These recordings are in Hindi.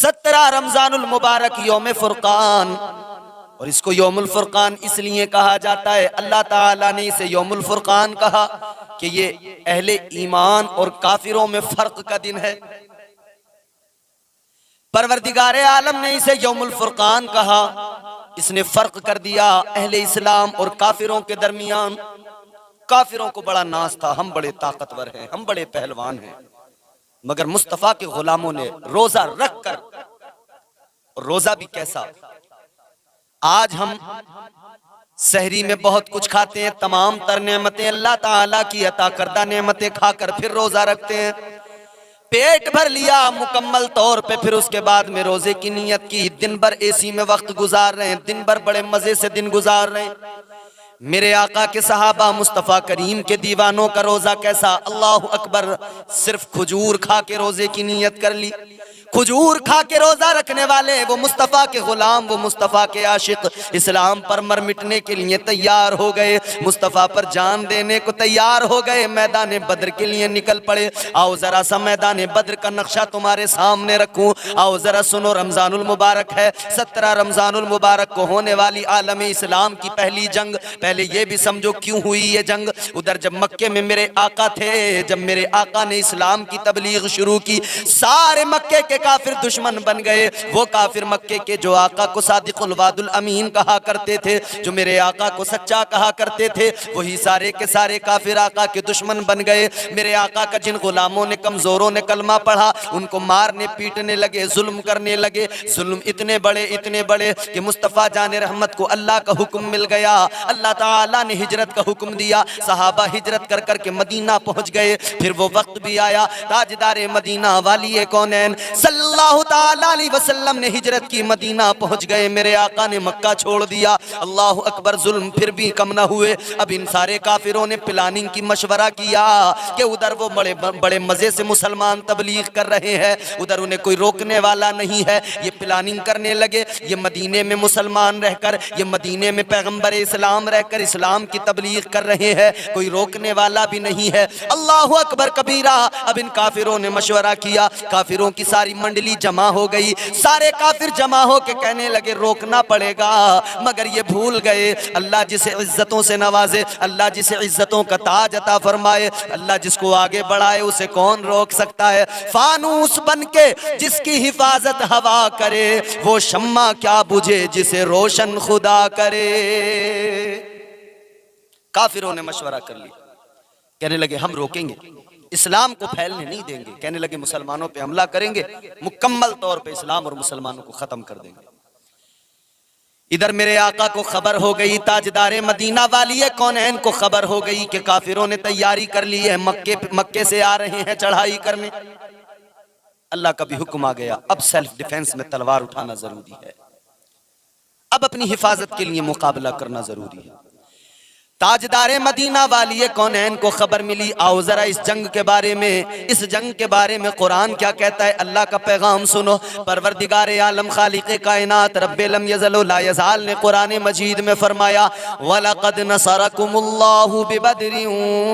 17 रमजानुल मुबारक यौम फुरकान, और इसको यौमुल फुरकान इसलिए कहा जाता है, अल्लाह ताला ने इसे यौमुल फुरकान कहा कि ये अहले ईमान और काफिरों में फर्क का दिन है। परवरदिगारे आलम ने इसे यौमुल फुरकान कहा, इसने फर्क कर दिया अहले इस्लाम और काफिरों के दरमियान। काफिरों को बड़ा नाज था, हम बड़े ताकतवर हैं, हम बड़े पहलवान हैं, मगर मुस्तफा के गुलामों ने रोजा रख कर, रोजा भी कैसा, आज हम सहरी में बहुत कुछ खाते हैं, तमाम तर नेमतें अल्लाह ताला की अता करदा नेमतें खाकर फिर रोजा रखते हैं। पेट भर लिया मुकम्मल तौर पे, फिर उसके बाद में रोजे की नीयत की, दिन भर एसी में वक्त गुजार रहे हैं, दिन भर बड़े मजे से दिन गुजार रहे हैं। मेरे आका के सहाबा मुस्तफ़ा करीम के दीवानों का रोजा कैसा, अल्लाह अकबर, सिर्फ खजूर खा के रोजे की नीयत कर ली। खजूर खा के रोजा रखने वाले वो मुस्तफ़ा के गुलाम, वो मुस्तफ़ा के आशिक इस्लाम पर मर मिटने के लिए तैयार हो गए, मुस्तफ़ा पर जान देने को तैयार हो गए, मैदान बद्र के लिए निकल पड़े। आओ जरा सा मैदान बद्र का नक्शा तुम्हारे सामने रखूं, आओ जरा सुनो। रमजानुल मुबारक है, 17 रमजानुल मुबारक को होने वाली आलम इस्लाम की पहली जंग। पहले ये भी समझो क्यों हुई ये जंग। उधर जब मक्के में मेरे आका थे, जब मेरे आका ने इस्लाम की तबलीग शुरू की, सारे मक्के के काफिर दुश्मन बन गए। वो काफिर मक्के के जो आका को सादिकुल वादुल अमीन कहा करते थे, जो मेरे आका को सच्चा कहा करते थे, वही सारे के सारे काफिर आका के दुश्मन बन गए। मेरे आका का जिन गुलामों ने, कमजोरों ने कलमा पढ़ा, उनको मारने पीटने लगे, जुल्म करने लगे। जुल्म इतने बड़े कि मुस्तफ़ा जान रहमत को अल्लाह का हुक्म मिल गया, अल्लाह ताला ने हिजरत का हुक्म दिया। सहाबा हिजरत कर करके मदीना पहुंच गए। फिर वो वक्त भी आया, ताजदारे मदीना वाली कौनैन सल्लल्लाहु ताला अलैहि वसल्लम ने हिजरत की, मदीना पहुंच गए। मेरे आका ने मक्का छोड़ दिया। अल्लाह अकबर, जुल्म फिर भी कम न हुए। अब इन सारे काफिरों ने प्लानिंग की मशवरा किया कि उधर वो बड़े मजे से मुसलमान तबलीग कर रहे हैं, उधर उन्हें कोई रोकने वाला नहीं है। ये प्लानिंग करने लगे, ये मदीने में मुसलमान रहकर, ये मदीने में पैगंबर इस्लाम रहकर इस्लाम की तबलीग कर रहे हैं, कोई रोकने वाला भी नहीं है। अल्लाह अकबर कबीरा। अब इन काफिरों ने मशवरा किया, काफिरों की सारी मंडली जमा हो गई। सारे काफिर जमा हो के कहने लगे रोकना पड़ेगा, मगर ये भूल गए अल्लाह जिसे इज्जतों से नवाजे, अल्लाह जिसे इज्जतों का ताज अता फरमाए, अल्लाह जिसको आगे बढ़ाए, उसे कौन रोक सकता है। फानूस बन के जिसकी हिफाजत हवा करे, वो शम्मा क्या बुझे जिसे रोशन खुदा करे। काफिरों ने मशवरा कर लिया, कहने लगे हम रोकेंगे, इस्लाम को फैलने नहीं देंगे। कहने लगे मुसलमानों पे हमला करेंगे, मुकम्मल तौर पे इस्लाम और मुसलमानों को खत्म कर देंगे। इधर मेरे आका को खबर हो गई, ताजदारे मदीना वाली कौनैन को खबर हो गई कि काफिरों ने तैयारी कर ली है, मक्के से आ रहे हैं चढ़ाई करने। अल्लाह का भी हुक्म आ गया, अब सेल्फ डिफेंस में तलवार उठाना जरूरी है, अब अपनी हिफाजत के लिए मुकाबला करना जरूरी है। ताजदारे मदीना वाली कौनैन को खबर मिली, आओ जरा इस जंग के बारे में, इस जंग के बारे में कुरान क्या कहता है, अल्लाह का पैगाम सुनो। परवरदिगारे आलम खालिक़े कायनात रब्बे लम यज़ल ला यज़ाल ने कुरान मजीद में फरमाया, वलक़द नसरकुमुल्लाहु बिबद्रिन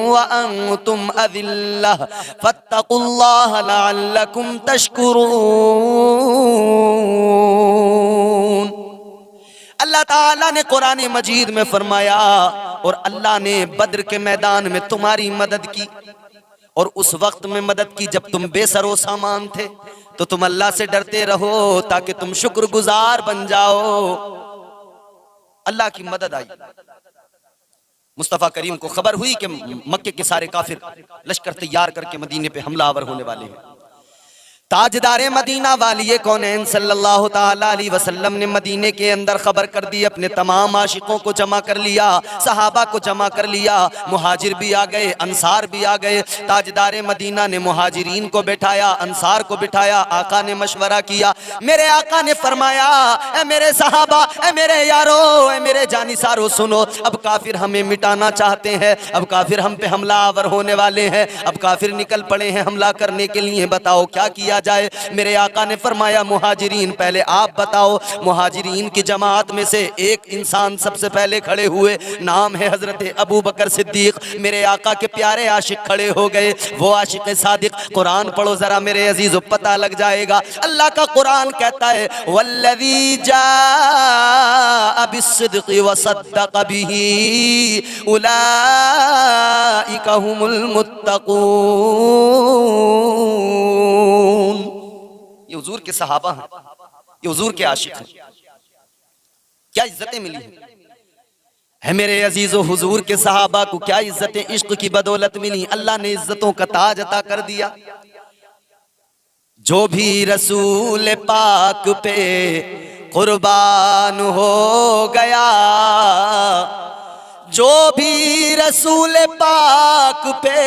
व अंतुम अज़िल्लह फत्तक़ुल्लाह लअल्लकुम तशकुरून। अल्लाह ताला ने कुरान मजीद में फरमाया, और अल्लाह ने बद्र के मैदान में तुम्हारी मदद की, और उस वक्त में मदद की जब तुम बेसरो सामान थे। तो तुम अल्लाह से डरते रहो ताकि तुम शुक्रगुजार बन जाओ। अल्लाह की मदद आई। मुस्तफ़ा करीम को खबर हुई कि मक्के के सारे काफिर लश्कर तैयार करके मदीने पे हमलावर होने वाले हैं। ताजदारे मदीना वाली कौनैन सल्लल्लाहु ताला अलैहि वसल्लम ने मदीने के अंदर खबर कर दी, अपने तमाम आशिकों को जमा कर लिया, सहाबा को जमा कर लिया, मुहाजिर भी आ गए, अंसार भी आ गए। ताजदारे मदीना ने मुहाजिरीन को बिठाया, अंसार को बिठाया। आका ने मशवरा किया, मेरे आका ने फरमाया, ए मेरे सहाबा, ए मेरे यारो, ए मेरे जानिसारो, सुनो, अब काफिर हमें मिटाना चाहते हैं, अब काफिर हम पे हमला आवर होने वाले हैं, अब काफिर निकल पड़े हैं हमला करने के लिए, बताओ क्या किया किया जाए। मेरे आका ने फरमाया मुहाजिरीन पहले आप बताओ। मुहाजिरीन की जमात में से एक इंसान सबसे पहले खड़े हुए, नाम है हजरत अबू बकर सिद्दीक। मेरे आका के प्यारे आशिक खड़े हो गए, वो आशिक सादिक। कुरान पढ़ो जरा मेरे अजीजों, पता लग जाएगा। अल्लाह का कुरान कहता है वल्लज़ी जाअ बिस्सिद्क़ि व सद्दक़ बिही उलाइका हुमुल मुत्तक़ून। ये हुजूर के सहाबा हैं, ये हुजूर के आशिक हैं। क्या इज्जतें मिली है मेरे अजीजों, हुजूर के सहाबा को क्या इज्जतें इश्क की बदौलत मिली। अल्लाह ने इज्जतों का ताज अता कर दिया। जो भी रसूल पाक पे कुर्बान हो गया, जो भी रसूल पाक पे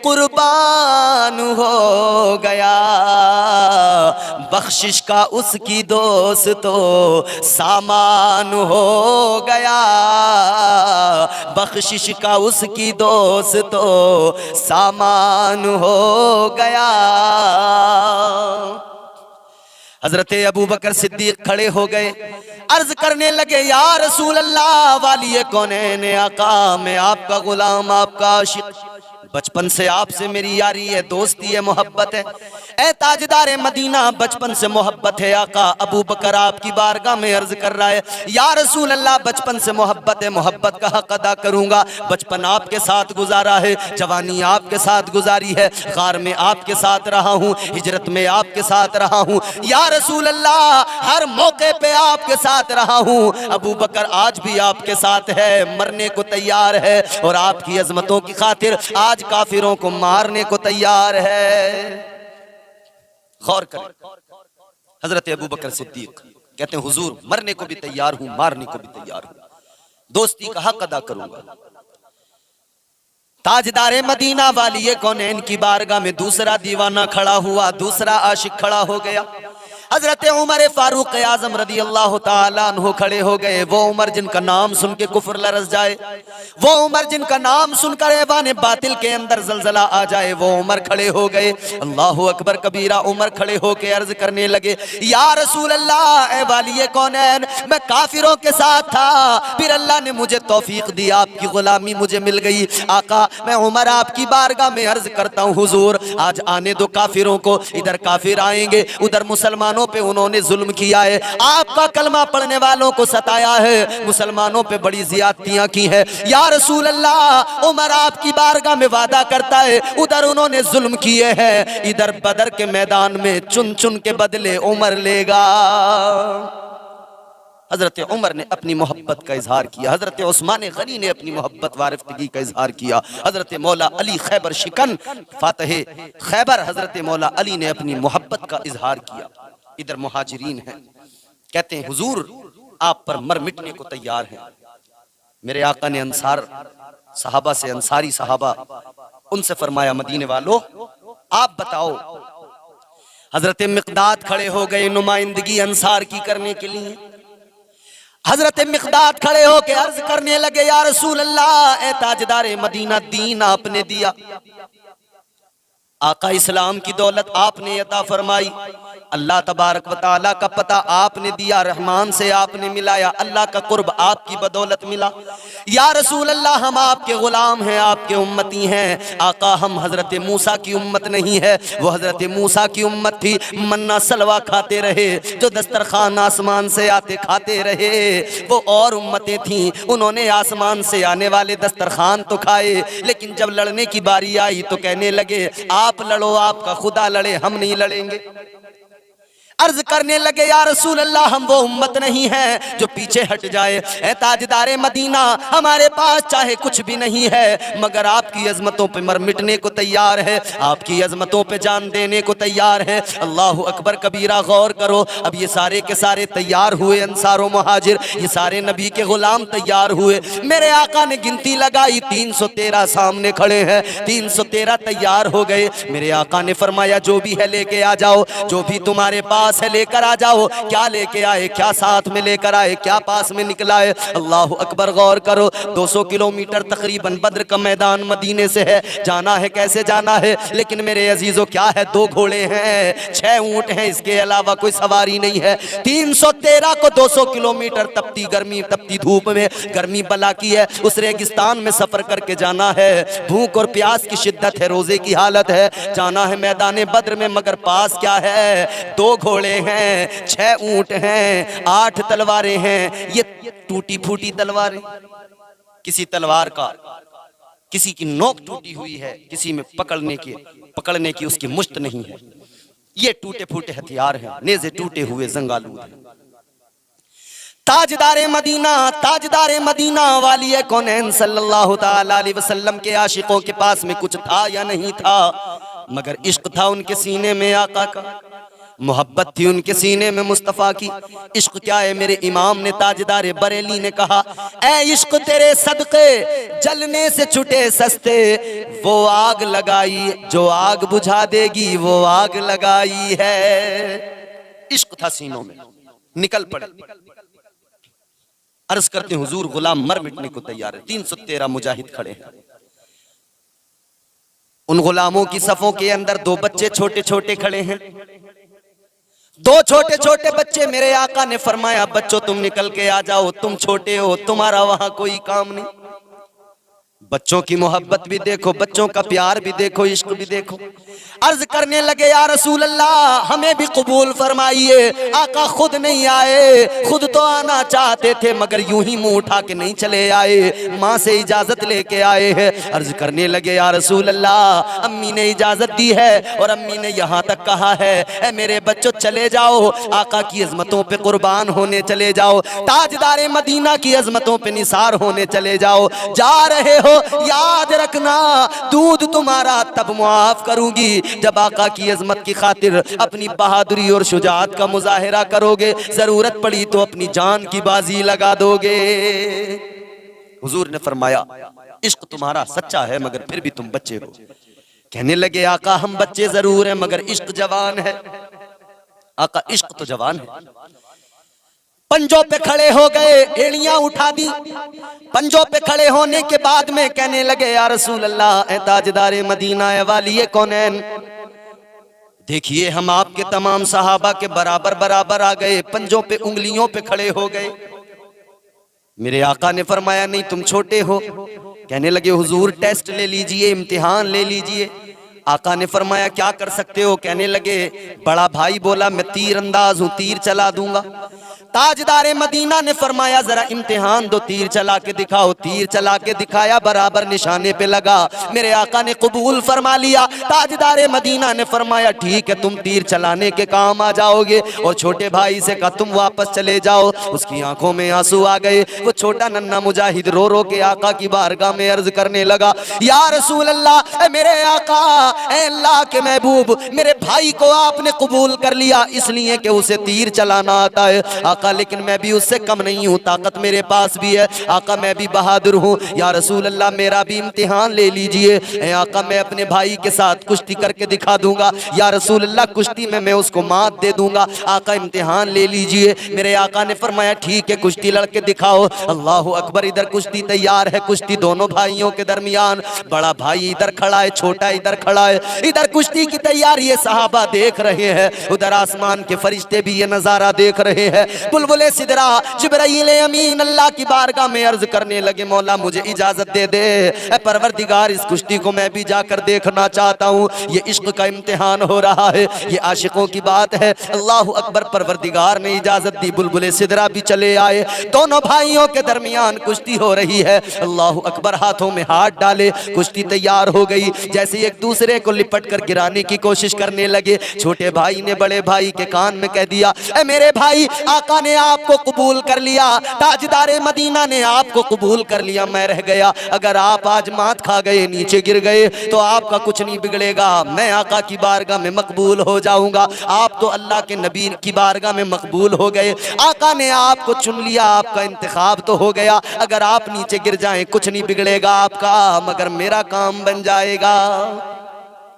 कुर्बान हो गया, बख्शिश का उसकी दोस्तों सामान हो गया, बख्शिश का उसकी दोस्तों सामान हो गया। हजरत अबू बकर सिद्दीक खड़े हो गए, अर्ज करने लगे या रसूल अल्लाह वाली कौनैन आका, मैं आपका गुलाम, आपका आशिक, बचपन से आपसे मेरी यारी है, दोस्ती है, मोहब्बत है। ए ताजदार मदीना, बचपन से मोहब्बत है आका। अबू बकर आपकी बारगाह में अर्ज कर रहा है या रसूल अल्लाह, बचपन से मोहब्बत है, मोहब्बत का हक अदा करूंगा। बचपन आपके साथ गुजारा है, जवानी आपके साथ गुजारी है, गार में आपके साथ रहा हूँ, हिजरत में आपके साथ रहा हूँ। या रसूल अल्लाह, हर मौके पे आपके साथ रहा हूँ। अबू बकर आज भी आपके साथ है, मरने को तैयार है और आपकी अजमतों की खातिर आज काफिरों को मारने को तैयार है। गौर करें, हजरत अबू बकर सिद्दीक कहते हैं हुजूर मरने को भी तैयार हूं, मारने को भी तैयार हूं, दोस्ती का हक अदा करूंगा। ताजदारे मदीना वाली कौनैन की बारगाह में दूसरा दीवाना खड़ा हुआ, दूसरा आशिक खड़ा हो गया। हजरत उमर फारूक आजम रदी अल्लाह ताला अन्हु खड़े हो गए। वो उमर जिनका नाम सुन के कुफर लरस जाए, वो उमर जिनका नाम सुनकर ऐवान बातिल के अंदर जलजला आ जाए, वो उमर खड़े हो गए। अल्लाहु अकबर कबीरा। उमर खड़े होके अर्ज करने लगे या रसूल अल्लाह, ए वाली कौनैन, मैं काफिरों के साथ था, फिर अल्लाह ने मुझे तौफीक दी, आपकी गुलामी मुझे मिल गई। आका मैं उमर आपकी बारगाह में अर्ज करता हूँ हुजूर, आज आने दो काफिरों को, इधर काफिर आएंगे, उधर मुसलमानों पे उन्होंने जुल्म किया है, आपका कलमा पढ़ने वालों को सताया है, मुसलमानों पे बड़ी ज्यादतियां की है। या रसूल अल्लाह, उमर आपकी बारगाह में वादा करता है, उधर उन्होंने जुल्म किए हैं, इधर बदर के मैदान में चुन चुन के बदले उमर लेगा। हजरत उमर ने अपनी मोहब्बत का इजहार किया, हजरत उस्मान गनी ने अपनी मोहब्बत वारिफ्तगी का इजहार किया, हजरत मौला अली खैबर शिकन फातह खैबर हजरत मौला अली ने अपनी मोहब्बत का इजहार किया। इधर मुहाजिरीन हैं, कहते हैं हुजूर आप पर मर मिटने को तैयार हैं। मेरे आका ने अंसार सहाबा से, अंसारी सहाबा, उनसे फरमाया मदीने वालों आप बताओ। हजरत मिक़दाद खड़े हो गए नुमाइंदगी अंसार की करने के लिए। हजरत मिक़दाद खड़े होकर अर्ज करने लगे या रसूल अल्लाह, ए ताजदारे मदीना, दीन आपने दिया, आका इस्लाम की दौलत आपने अता फरमाई, अल्लाह तबारक व तआला का पता आपने दिया, रहमान से आपने मिलाया, अल्लाह का कुर्ब आपकी बदौलत मिला। या रसूल अल्लाह, हम आपके गुलाम हैं, आपके उम्मती हैं। आका हम हजरत मूसा की उम्मत नहीं है, वो हजरत मूसा की उम्मत थी, मन्ना सलवा खाते रहे, जो दस्तरखान आसमान से आते खाते रहे। वो और उम्मतें थीं, उन्होंने आसमान से आने वाले दस्तरखान तो खाए, लेकिन जब लड़ने की बारी आई तो कहने लगे आप लड़ो, आपका खुदा लड़े, हम नहीं लड़ेंगे। अर्ज करने लगे या रसूल अल्लाह, हम वो उम्मत नहीं है जो पीछे हट जाए। ए ताजदारे मदीना, हमारे पास चाहे कुछ भी नहीं है, मगर आपकी अजमतों पे मर मिटने को तैयार है, आपकी अजमतों पे जान देने को तैयार है। अल्लाह अकबर कबीरा। गौर करो, अब ये सारे के सारे तैयार हुए, अंसारो मुहाजिर, ये सारे नबी के गुलाम तैयार हुए। मेरे आका ने गिनती लगाई, 313 सामने खड़े हैं, 313 तैयार हो गए। मेरे आका ने फरमाया जो भी है लेके आ जाओ, जो भी तुम्हारे पास पास है लेकर आ जाओ। क्या लेके आए, क्या साथ में लेकर आए, क्या पास में निकला है। अल्लाह अकबर, गौर करो। 200 किलोमीटर तकरीबन बद्र का मैदान मदीने से है। जाना है, कैसे जाना है? लेकिन मेरे अजीजों क्या है, 2 घोड़े हैं, 6 ऊंट हैं, इसके अलावा कोई सवारी नहीं है। 313 को 200 किलोमीटर तपती गर्मी, तपती धूप में, गर्मी बला की है, उस रेगिस्तान में सफर करके जाना है। भूख और प्यास की शिद्दत है, रोजे की हालत है। जाना है मैदान बद्र में, मगर पास क्या है? 2 घोड़े हैं, 6 ऊंट हैं, 8 तलवारें हैं। ये टूटी फूटी तलवारें, किसी तलवार का, किसी की नोक टूटी हुई है, किसी में पकड़ने की उसकी मुश्त नहीं है। ये टूटे फूटे हथियार हैं, नेज़े टूटे हुए जंगालूद हैं। ताजदारे मदीना वाली कौनैन सल्लल्लाहु ताला अलैहि वसल्लम के आशिकों के पास में कुछ था या नहीं था, मगर इश्क था उनके सीने में आका का, मोहब्बत थी उनके सीने में मुस्तफ़ा की। इश्क क्या है? मेरे इमाम ने, ताजदारे बरेली ने कहा, ऐ इश्क तेरे सदके जलने से छुटे सस्ते, वो आग लगाई जो आग बुझा देगी, वो आग लगाई है। इश्क था सीनों में, निकल पड़े। अर्ज करते हुजूर, गुलाम मर मिटने को तैयार है। 313 मुजाहिद खड़े हैं। उन गुलामों की सफों के अंदर 2 बच्चे छोटे छोटे खड़े हैं। 2 छोटे छोटे बच्चे। मेरे आका ने फरमाया, बच्चों तुम निकल के आ जाओ, तुम छोटे हो, तुम्हारा वहां कोई काम नहीं। बच्चों की मोहब्बत भी देखो, बच्चों का प्यार भी देखो, इश्क भी देखो। अर्ज करने लगे, या रसूल अल्लाह हमें भी कबूल फरमाइए। आका खुद नहीं आए, खुद तो आना चाहते थे मगर यूं ही मुंह उठा के नहीं चले आए, माँ से इजाजत लेके आए हैं। अर्ज करने लगे, या रसूल अल्लाह अम्मी ने इजाजत दी है और अम्मी ने यहाँ तक कहा है, ए मेरे बच्चों चले जाओ, आका की अजमतों पे कुर्बान होने चले जाओ, ताजदारे मदीना की अजमतों पे निसार होने चले जाओ। जा रहे हो, याद रखना दूध तुम्हारा तब मुआफ करूंगी जब आका की अजमत की खातिर अपनी बहादुरी और शुजाअत का मुजाहिरा करोगे, जरूरत पड़ी तो अपनी जान की बाजी लगा दोगे। हुजूर ने फरमाया, इश्क तुम्हारा सच्चा है मगर फिर भी तुम बच्चे हो। कहने लगे, आका हम बच्चे जरूर हैं मगर इश्क जवान है। आका इश्क तो जवान है। पंजों पे खड़े हो गए, एड़ियां उठा दी। पंजों पे खड़े होने के बाद में कहने लगे, या रसूल अल्लाह, ए ताजदारे मदीना, ए वाली कौनैन, देखिए हम आपके तमाम सहाबा के बराबर बराबर आ गए, पंजों पे उंगलियों पे खड़े हो गए। मेरे आका ने फरमाया, नहीं तुम छोटे हो। कहने लगे, हुजूर टेस्ट ले लीजिए, इम्तिहान ले लीजिए। आका ने फरमाया, क्या कर सकते हो? कहने लगे, बड़ा भाई बोला, मैं तीर अंदाज हूं, तीर चला दूंगा। ताजदारे मदीना ने फरमाया, जरा इम्तिहान दो, तीर चला के दिखाओ। तीर चला के दिखाया, बराबर निशाने पे लगा। मेरे आका ने कबूल फरमा लिया। ताजदारे मदीना ने फरमाया, ठीक है तुम तीर चलाने के काम आ जाओगे। और छोटे भाई से कहा, तुम वापस चले जाओ। उसकी आंखों में आंसू आ गए। वो छोटा नन्ना मुजाहिद रो रो के आका की बारगाह में अर्ज करने लगा, या रसूल अल्लाह, मेरे आका, ए अल्लाह के महबूब, मेरे भाई को आपने कबूल कर लिया इसलिए कि उसे तीर चलाना आता है। आका, लेकिन मैं भी उससे कम नहीं हूँ, ताकत मेरे पास भी है। आका मैं भी बहादुर हूँ। या रसूल अल्लाह मेरा भी इम्तिहान ले लीजिए। ए आका, मैं अपने भाई के साथ कुश्ती करके दिखा दूंगा। या रसूल अल्लाह कुश्ती में मैं उसको मात दे दूंगा। आका इम्तिहान ले लीजिए। मेरे आका ने फरमाया, ठीक है कुश्ती लड़के दिखाओ। अल्लाह अकबर, इधर कुश्ती तैयार है। कुश्ती दोनों भाइयों के दरमियान। बड़ा भाई इधर खड़ा है, छोटा इधर खड़ा है। इधर कुश्ती की तैयारी है, सहाबा देख रहे हैं। उधर आसमान के फरिश्ते भी ये नजारा देख रहे हैं। बुलबुले सिदरा जिब्राईल अमीन अल्लाह की बारगाह में अर्ज करने लगे, मौला मुझे इजाजत दे दे, ऐ परवरदिगार इस कुश्ती को मैं भी जाकर देखना चाहता हूँ। ये इश्क का इम्तिहान हो रहा है, ये आशिकों की बात है। अल्लाह अकबर, परवरदिगार ने इजाजत दी। बुलबुले सिदरा भी चले आए। दोनों भाइयों के दरमियान कुश्ती हो रही है। अल्लाह अकबर, हाथों में हाथ डाले, कुश्ती तैयार हो गई। जैसे एक दूसरे को लिपट कर गिराने की कोशिश करने लगे, छोटे भाई ने बड़े भाई के कान में कह दिया, ऐ मेरे भाई, आका ने आपको कबूल कर लिया, ताजदारे मदीना ने आपको कबूल कर लिया, मैं रह गया। अगर आप आज मात खा गए, नीचे गिर गए तो आपका कुछ नहीं बिगड़ेगा। मैं आका की बारगाह में मकबूल हो जाऊंगा। आप तो अल्लाह के नबी की बारगाह में मकबूल हो गए। आका ने आपको चुन लिया, आपका इंतखाब तो हो गया। अगर आप नीचे गिर जाएं कुछ नहीं बिगड़ेगा आपका, मगर मेरा काम बन जाएगा।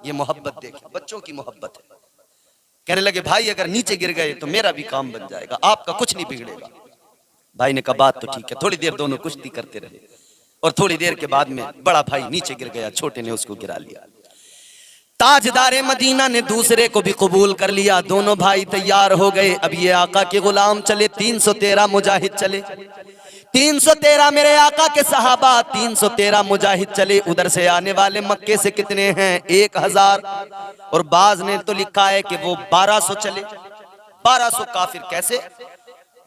ये मोहब्बत देखिए, बच्चों की मोहब्बत है। कहने लगे भाई अगर नीचे गिर गए तो मेरा भी काम बन जाएगा, आपका कुछ नहीं बिगड़ेगा। भाई ने कहा बात तो ठीक है। थोड़ी देर दोनों कुश्ती करते रहे और थोड़ी देर के बाद में बड़ा भाई नीचे गिर गया, छोटे ने उसको गिरा लिया। ताजदारे मदीना ने दूसरे को भी कबूल कर लिया। दोनों भाई तैयार हो गए। अब ये आका के गुलाम चले, 313 मुजाहिद चले, 313 मेरे आका के सहाबा, 313 मुजाहिद चले। उधर से आने वाले मक्के से कितने हैं? 1000। और बाज ने तो लिखा है कि वो 1200 चले। 1200 काफिर कैसे?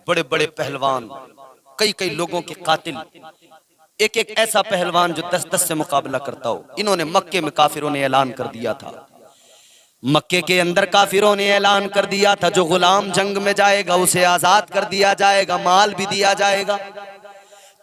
बड़े बड़े पहलवान, कई कई लोगों के कातिल, एक एक ऐसा पहलवान जो 10-10 से मुकाबला करता हो। इन्होंने मक्के में काफिरों ने ऐलान कर दिया था, मक्के के अंदर काफिरों ने ऐलान कर दिया था जो गुलाम जंग में जाएगा उसे आजाद कर दिया जाएगा, माल भी दिया जाएगा।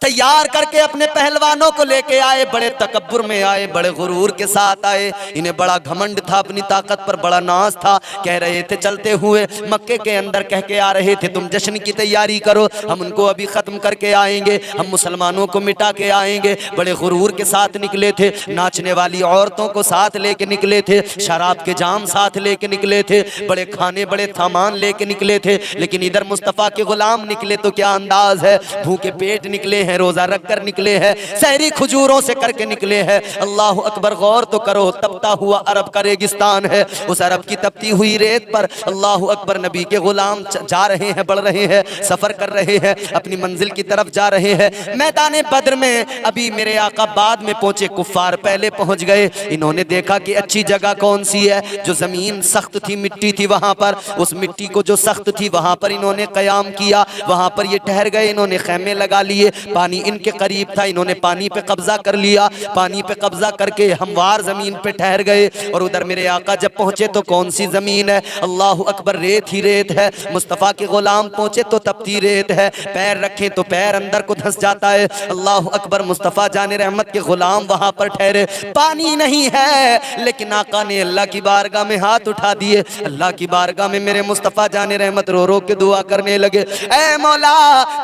तैयार करके अपने पहलवानों को लेके आए, बड़े तकब्बुर में आए, बड़े गुरूर के साथ आए। इन्हें बड़ा घमंड था अपनी ताकत पर, बड़ा नाज था। कह रहे थे चलते हुए मक्के के अंदर कह के आ रहे थे तुम जश्न की तैयारी करो, हम उनको अभी खत्म करके आएंगे, हम मुसलमानों को मिटा के आएंगे। बड़े गुरूर के साथ निकले थे, नाचने वाली औरतों को साथ लेके निकले थे, शराब के जाम साथ लेके निकले थे, बड़े खाने बड़े सामान लेके निकले थे। लेकिन इधर मुस्तफा के गुलाम निकले तो क्या अंदाज है, भूखे पेट निकले हैं, रोजा रख कर निकले हैं, सहरी खजूरों से करके निकले हैं। अल्लाह अकबर, गौर तो करो, तपता हुआ अरब का रेगिस्तान है, उस अरब की तपती हुई रेत पर अल्लाह अकबर नबी के गुलाम जा रहे हैं, बढ़ रहे हैं, सफर कर रहे हैं, अपनी मंजिल की तरफ जा रहे हैं। मैदान बद्र में अभी मेरे आका बाद में पहुंचे, कुफ्फार पहले पहुंच गए। इन्होंने देखा कि अच्छी जगह कौन सी है, जो जमीन सख्त थी, मिट्टी थी, वहां पर उस मिट्टी को जो सख्त थी वहां पर इन्होंने कयाम किया, वहां पर ये ठहर गए। इन्होंने खैमे लगा लिए, पानी इनके करीब था, इन्होंने पानी पे कब्जा कर लिया, पानी पे कब्जा करके हमवार जमीन पे ठहर गए। और उधर मेरे आका जब पहुंचे तो कौन सी जमीन है, अल्लाह अकबर, रेत ही रेत है। मुस्तफा के गुलाम पहुंचे तो तपती रेत है, पैर रखें तो पैर अंदर को धंस जाता है। अल्लाह अकबर, मुस्तफा जाने रहमत के गुलाम वहां पर ठहरे, पानी नहीं है, लेकिन आका ने अल्लाह की बारगाह में हाथ उठा दिए। अल्लाह की बारगाह में मेरे मुस्तफा जाने रहमत रो रो के दुआ करने लगे, ऐ मौला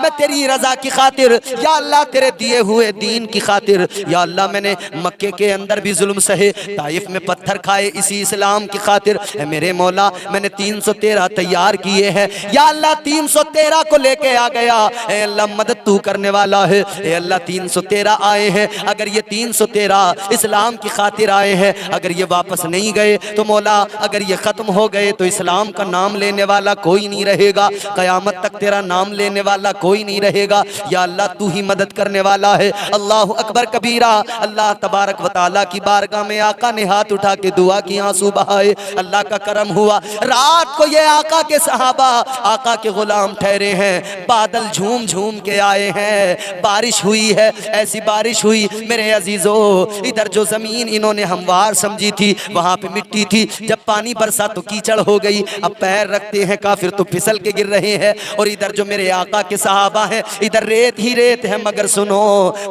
मैं तेरी रजा की खातिर, या अल्लाह तेरे दिए हुए दीन की खातिर, या अल्लाह मैंने मक्के के अंदर भी जुल्म सहे, ताइफ में पत्थर खाए इसी इस्लाम की खातिर, मेरे मौला मैंने 313 तैयार किए हैं, या अल्लाह 313 को लेके आ गया। ए अल्लाह मदद तू करने वाला है, ए अल्लाह 313 आए हैं, अगर ये 313 इस्लाम की खातिर आए हैं, अगर ये वापस नहीं गए तो मौला अगर ये खत्म हो गए तो इस्लाम का नाम लेने वाला कोई नहीं रहेगा, कयामत तक तेरा नाम लेने वाला कोई नहीं रहेगा। या अल्लाह तू ही मदद करने वाला है। अल्लाह अकबर कबीरा। अल्लाह तबारक व तआला की बारगाह में आका ने हाथ उठा के दुआ की, आंसू बहाए, अल्लाह का करम हुआ। रात को ये आका के सहाबा, आका के गुलाम ठहरे हैं, बादल झूम झूम के आए हैं, बारिश हुई है, ऐसी बारिश हुई मेरे अजीजों, इधर जो जमीन इन्होंने हमवार समझी थी वहां पे मिट्टी थी, जब पानी बरसा तो कीचड़ हो गई। अब पैर रखते हैं काफिर तो फिसल के गिर रहे हैं। और इधर जो मेरे आका के सहाबा हैं, इधर रेत ही रेत है। मगर सुनो,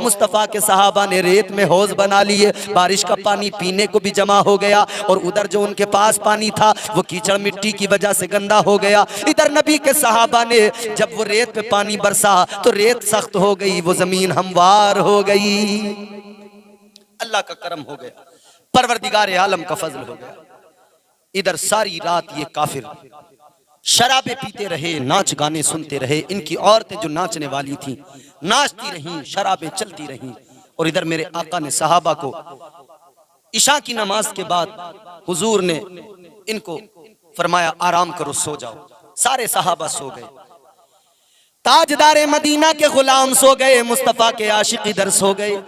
मुस्तफा के सहाबा ने रेत में हौज बना लिए, बारिश का पानी पीने को भी जमा हो गया। और उधर जो उनके पास पानी था वो कीचड़ मिट्टी की वजह से गंदा हो गया। इधर नबी के सहाबा ने जब वो रेत पे पानी बरसा तो रेत सख्त हो गई, वो जमीन हमवार हो गई। अल्लाह का करम हो गया, परवरदिगार आलम का फजल हो गया। इधर सारी रात ये काफिर शराबे पीते रहे, नाच गाने सुनते रहे। इनकी औरतें जो नाचने वाली थी नाचती रहीं, शराबें चलती रहीं। और इधर मेरे आका ने सहाबा को इशा की नमाज के बाद हुजूर ने इनको फरमाया आराम करो, सो जाओ। सारे सहाबा सो गए, ताजदारे मदीना के गुलाम सो गए, मुस्तफा के आशिक इधर सो गए,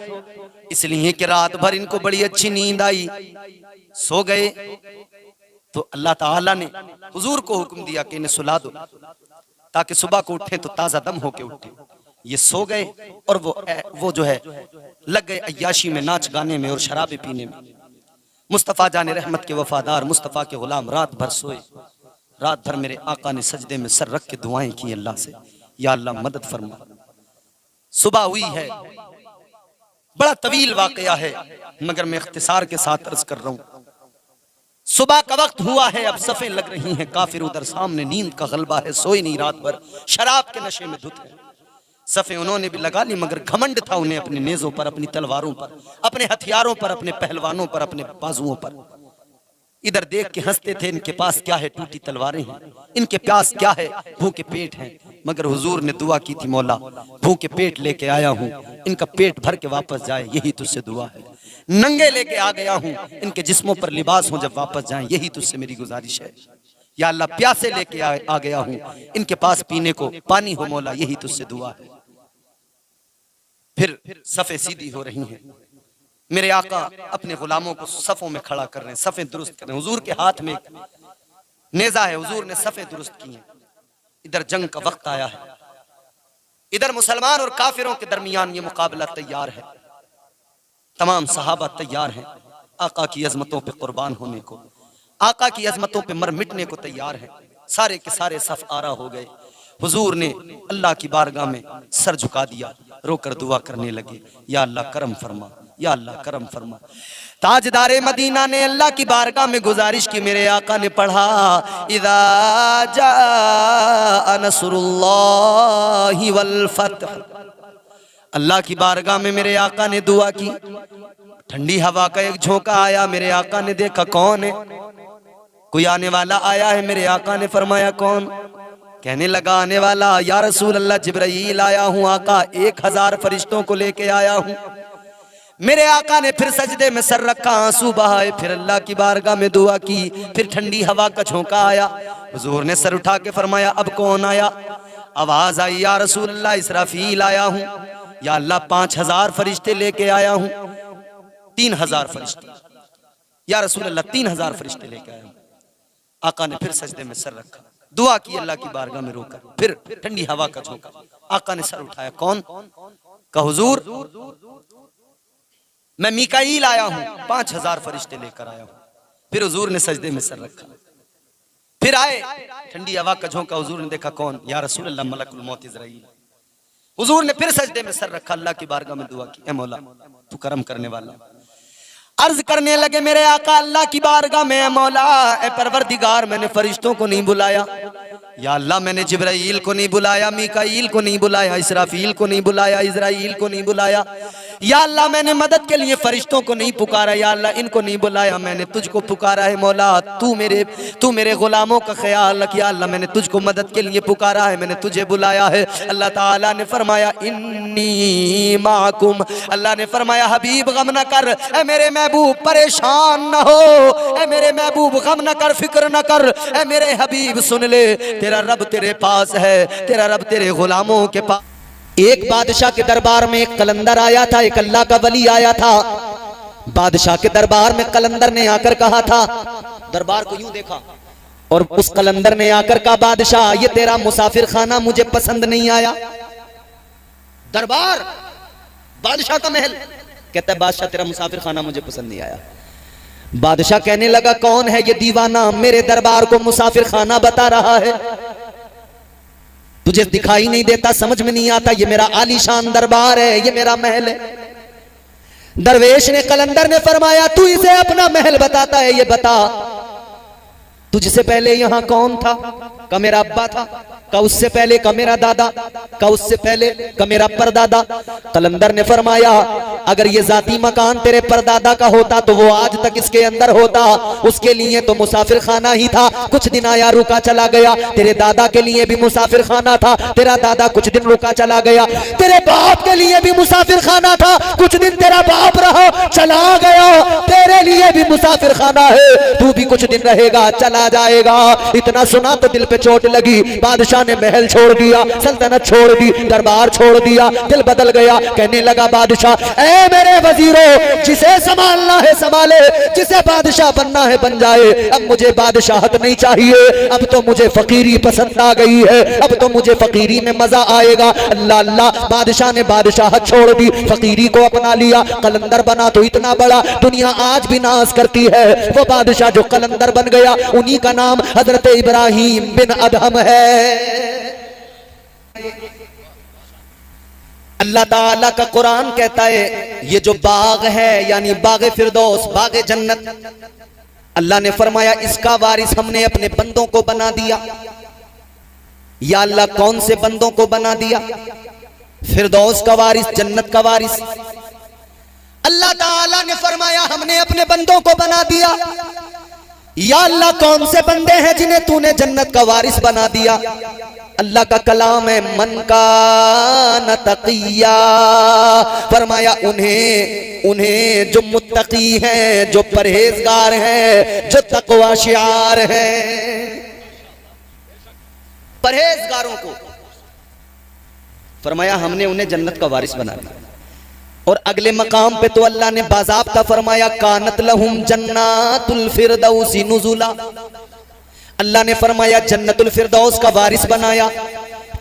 इसलिए कि रात भर इनको बड़ी अच्छी नींद आई, सो गए। तो अल्लाह ताला ने हुजूर को हुक्म दिया कि इन्हें सुला दो ताकि सुबह को उठे तो ताजा दम होके उठे। ये सो गए और वो जो है लग गए अय्याशी में, नाच गाने में और शराबे पीने में। मुस्तफा जाने रहमत के वफादार मुस्तफा के गुलाम रात भर सोए। रात भर मेरे आका ने सजदे में सर रख के दुआएं की अल्लाह से, या अल्लाह मदद फरमा। सुबह हुई है, बड़ा तवील वाकया है मगर मैं इख्तिसार के साथ अर्ज कर रहा हूं। सुबह का वक्त हुआ है, अब सफ़ें लग रही हैं, काफिर उधर सामने नींद का गलबा है, सोए नहीं रात भर, शराब के नशे में धुत है। सफ़ें उन्होंने भी लगा ली मगर घमंड था उन्हें अपने नेज़ों पर, अपनी तलवारों पर, अपने हथियारों पर, अपने पहलवानों पर, अपने बाजुओं पर। इधर देख के हंसते थे, इनके पास क्या है, टूटी तलवारें हैं, इनके प्यास क्या है, भूखे पेट हैं। मगर हुजूर ने दुआ की थी, मौला भूखे पेट लेके आया हूँ, इनका पेट भर के वापस जाए, यही तुझसे दुआ है। नंगे लेके आ गया हूँ, इनके जिस्मों पर लिबास हो जब वापस जाएं, यही तुझसे मेरी गुजारिश है। या अल्लाह प्यासे लेके आ गया हूँ, इनके पास पीने को पानी हो मौला, यही तुझसे दुआ है। फिर सफ़े सीधी हो रही हैं, मेरे आका अपने गुलामों को सफ़ों में खड़ा कर रहे हैं, सफ़े दुरुस्त कर रहे हैं। हुजूर के हाथ में नेज़ा है, हुजूर ने सफ़े दुरुस्त की हैं। इधर जंग का वक्त आया है, इधर मुसलमान और काफिरों के दरमियान ये मुकाबला तैयार है। तमाम सहाबा तैयार हैं आका की अजमतों पे कुर्बान होने को, आका की अजमतों पे मर मिटने को तैयार हैं। सारे के सारे सफ आरा हो गए। हुजूर ने अल्लाह की बारगाह में सर झुका दिया, रोकर दुआ करने लगे, या अल्लाह करम फरमा, या अल्लाह करम फरमा। ताजदारे मदीना ने अल्लाह की बारगाह में गुजारिश की। मेरे आका ने पढ़ा, इज़ा जा नसरुल्लाहि वल फतह। अल्लाह की बारगाह में मेरे आका ने दुआ की। ठंडी हवा का एक झोंका आया, मेरे आका ने देखा कौन है, कोई आने वाला आया है। मेरे आका ने फरमाया कौन? कहने लगा आने वाला, या रसूल अल्लाह जिब्राईल आया हूँ आका, 1000 फरिश्तों को लेके आया हूँ। मेरे आका ने फिर सजदे में सर रखा, आंसू बहाए, फिर अल्लाह की बारगाह में दुआ की। फिर ठंडी हवा का झोंका आया, हुजूर ने सर उठा के फरमाया अब कौन आया? आवाज आई, या रसूल अल्लाह इसराफील आया हूँ। या अल्लाह 5000 फरिश्ते लेके आया हूँ। 3000 फरिश्ते, या रसूल अल्लाह 3000 फरिश्ते लेके आया हूँ। आका ने फिर सजदे में सर रखा, दुआ की अल्लाह की बारगाह में रोकर। फिर ठंडी हवा का झोंका, आका ने सर उठाया, कौन? का हुजूर मैं मीकाईल आया हूं, 5000 फरिश्ते लेकर आया हूं। फिर हुजूर ने सजदे में सर रखा, फिर आए, ठंडी हवा का झोंका, हुजूर ने देखा कौन? या रसूल अल्लाह मलकुल मौत इज़राइल। हुजूर ने फिर सजदे में सर रखा, अल्लाह की बारगाह में दुआ की, ए मौला तू करम करने वाला। अर्ज करने लगे मेरे आका अल्लाह की बारगाह में, मौला ए परवरदिगार मैंने फरिश्तों को नहीं बुलाया, या अल्लाह मैंने जिब्राईल को नहीं बुलाया, मीकाईल को नहीं बुलाया, इसराफील को नहीं बुलाया, इज़राइल को नहीं बुलाया। या अल्लाह मैंने मदद के लिए फरिश्तों को नहीं पुकारा, या अल्लाह इनको नहीं बुलाया, मैंने तुझको पुकारा है। मौला तू मेरे गुलामों का ख्याल रख। या अल्लाह मैंने तुझको मदद के लिए पुकारा है, मैंने तुझे बुलाया है। अल्लाह ताला ने फरमाया इन्नी माकुम। अल्लाह ने फरमाया हबीब गम न कर, ए मेरे महबूब परेशान न हो, ए मेरे महबूब गम न कर, फिक्र न कर, ए मेरे हबीब सुन ले, तेरा रब तेरे पास है, तेरा रब तेरे गुलामों के पास। एक बादशाह के दरबार में एक कलंदर आया था, एक अल्लाह का वली आया था। बादशाह के दरबार में कलंदर ने आकर कहा था, दरबार को यूं देखा और उस कलंदर ने आकर कहा, बादशाह ये तेरा मुसाफिर खाना मुझे पसंद नहीं आया। दरबार, बादशाह का महल, कहता है बादशाह तेरा मुसाफिर खाना मुझे पसंद नहीं आया। बादशाह कहने लगा कौन है ये दीवाना, मेरे दरबार को मुसाफिर खाना बता रहा है? तुझे दिखाई नहीं देता, समझ में नहीं आता, ये मेरा आलीशान दरबार है, ये मेरा महल है। दरवेश ने, कलंदर ने फरमाया तू इसे अपना महल बताता है, ये बता तुझसे पहले यहां कौन था? का मेरा अब्बा था, का उससे पहले का मेरा दादा, का उससे पहले का मेरा परदादा। कलंदर ने फरमाया अगर ये जाती मकान तेरे परदादा का होता तो वो आज तक इसके अंदर होता, उसके लिए तो मुसाफिर खाना ही था, कुछ दिन आया रुका चला गया। तेरे दादा के लिए भी मुसाफिर खाना था, तेरा दादा कुछ दिन रुका चला गया। तेरे बाप के लिए भी मुसाफिर खाना था, कुछ दिन तेरा बाप रहा चला गया। तेरे लिए भी मुसाफिर खाना है, तू भी कुछ दिन रहेगा चला जाएगा। इतना सुना तो दिल पे चोट लगी। बादशाह ने महल छोड़ दिया, सल्तनत छोड़ दी, दरबार छोड़ दिया, दिल बदल गया। कहने लगा बादशाह ए मेरे वजीरों, जिसे संभालना है संभाले, जिसे बादशाह बनना है बन जाए, अब मुझे बादशाहत नहीं चाहिए, अब तो मुझे फकीरी पसंद आ गई है, अब तो मुझे फकीरी में मजा आएगा। अल्लाह अल्लाह, बादशाह ने बादशाहत छोड़ दी, फकीरी को अपना लिया। कलंदर बना तो इतना बड़ा, दुनिया आज भी नाज करती है। वो बादशाह जो कलंदर बन गया, उन्हीं का नाम हजरत इब्राहिम बिन अदहम है। अल्लाह ताला का कुरान कहता है ये जो बाग है यानी बाग फिरदौस, बाग जन्नत, अल्लाह ने फरमाया इसका वारिस हमने अपने बंदों को बना दिया। या अल्लाह कौन से बंदों को बना दिया? फिरदौस का वारिस, जन्नत का वारिस। अल्लाह ताला ने फरमाया हमने अपने बंदों को बना दिया। या अल्लाह कौन से बंदे हैं जिन्हें तूने जन्नत का वारिस बना दिया। अल्लाह का कलाम है, मन का न तकिया, फरमाया उन्हें जो मुत्तकी हैं, जो परहेजगार हैं, जो तकवा शियार हैं, परहेजगारों को फरमाया हमने उन्हें जन्नत का वारिस बना दिया। और अगले मकाम पे तो अल्लाह ने बाज़ाब्ता फरमाया कानत लहुम जन्नातुल फिरदौसी नुज़ुला, अल्लाह ने फरमाया जन्नतुल फिरदौस का वारिस बनाया।